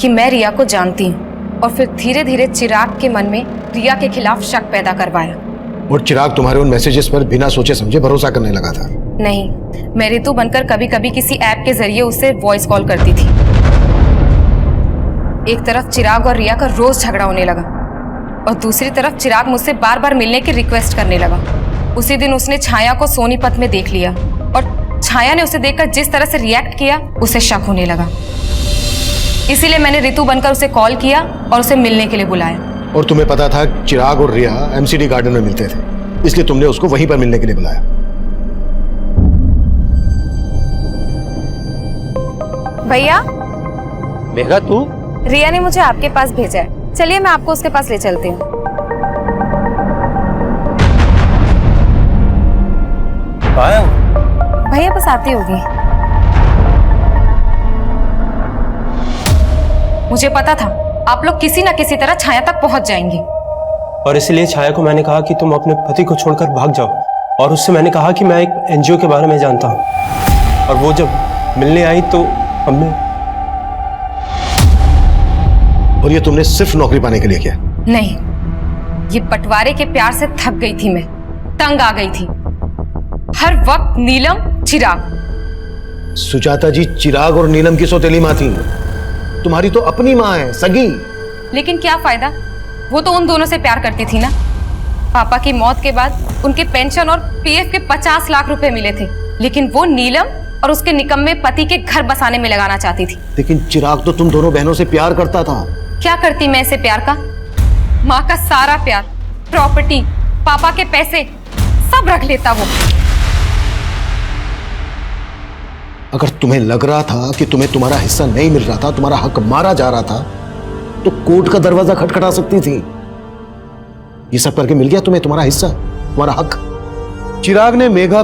कि मैं रिया को जानती हूँ, और फिर धीरे धीरे चिराग के मन में रिया के खिलाफ शक पैदा करवाया। और चिराग तुम्हारे उन मैसेजेस पर बिना सोचे समझे भरोसा करने लगा था? नहीं, मैं रितु बनकर कभी कभी किसी ऐप के जरिए उससे वॉइस कॉल करती थी। एक तरफ चिराग और रिया का रोज झगड़ा होने लगा, और दूसरी तरफ चिराग मुझसे बार बार मिलने की रिक्वेस्ट करने लगा। उसी दिन उसने छाया को सोनीपत में देख लिया, और छाया ने उसे देखकर जिस तरह से रिएक्ट किया उसे शक होने लगा। इसीलिए मैंने रितु बनकर उसे कॉल किया और उसे मिलने के लिए बुलाया। और तुम्हें पता था चिराग और रिया एमसीडी गार्डन में मिलते थे, इसलिए तुमने उसको वहीं पर मिलने के लिए बुलाया। भैया, मेघा तू? रिया ने मुझे आपके पास भेजा है, चलिए मैं आपको उसके पास ले चलती हूँ। भैया बस आती होगी। मुझे पता था आप लोग किसी न किसी तरह छाया तक पहुंच जाएंगे, और इसलिए छाया को मैंने कहा कि तुम अपने पति को छोड़कर भाग जाओ, और उससे मैंने कहा कि मैं एक एनजीओ के बारे में जानता हूँ। और वो जब मिलने आई तो हमने। और ये तुमने सिर्फ नौकरी पाने के लिए किया? नहीं, ये बंटवारे के प्यार से थक गई थी, मैं तंग आ गई थी। हर वक्त नीलम चिराग। सुजाता जी, चिराग और नीलम की सौतेली माँ थी, तुम्हारी तो अपनी माँ है, सगी। लेकिन क्या फायदा, वो तो उन दोनों से प्यार करती थी ना। पापा की मौत के बाद उनके पेंशन और पीएफ के 50 लाख रुपए मिले थे, लेकिन वो नीलम और उसके निकम्मे पति के घर बसाने में लगाना चाहती थी। लेकिन चिराग तो तुम दोनों बहनों से प्यार करता था। क्या करती मैं इसे प्यार का? माँ का सारा प्यार, प्रॉपर्टी, पापा के पैसे सब रख लेता वो। अगर तुम्हें लग रहा था कि तुम्हें तुम्हारा हिस्सा नहीं मिल रहा था, तुम्हारा हक मारा जा रहा था, तो कोर्ट का दरवाजा खटखटा सकती थी। ये सब करके मिल गया तुम्हें तुम्हारा हिस्सा, तुम्हारा हक। चिराग ने मेघा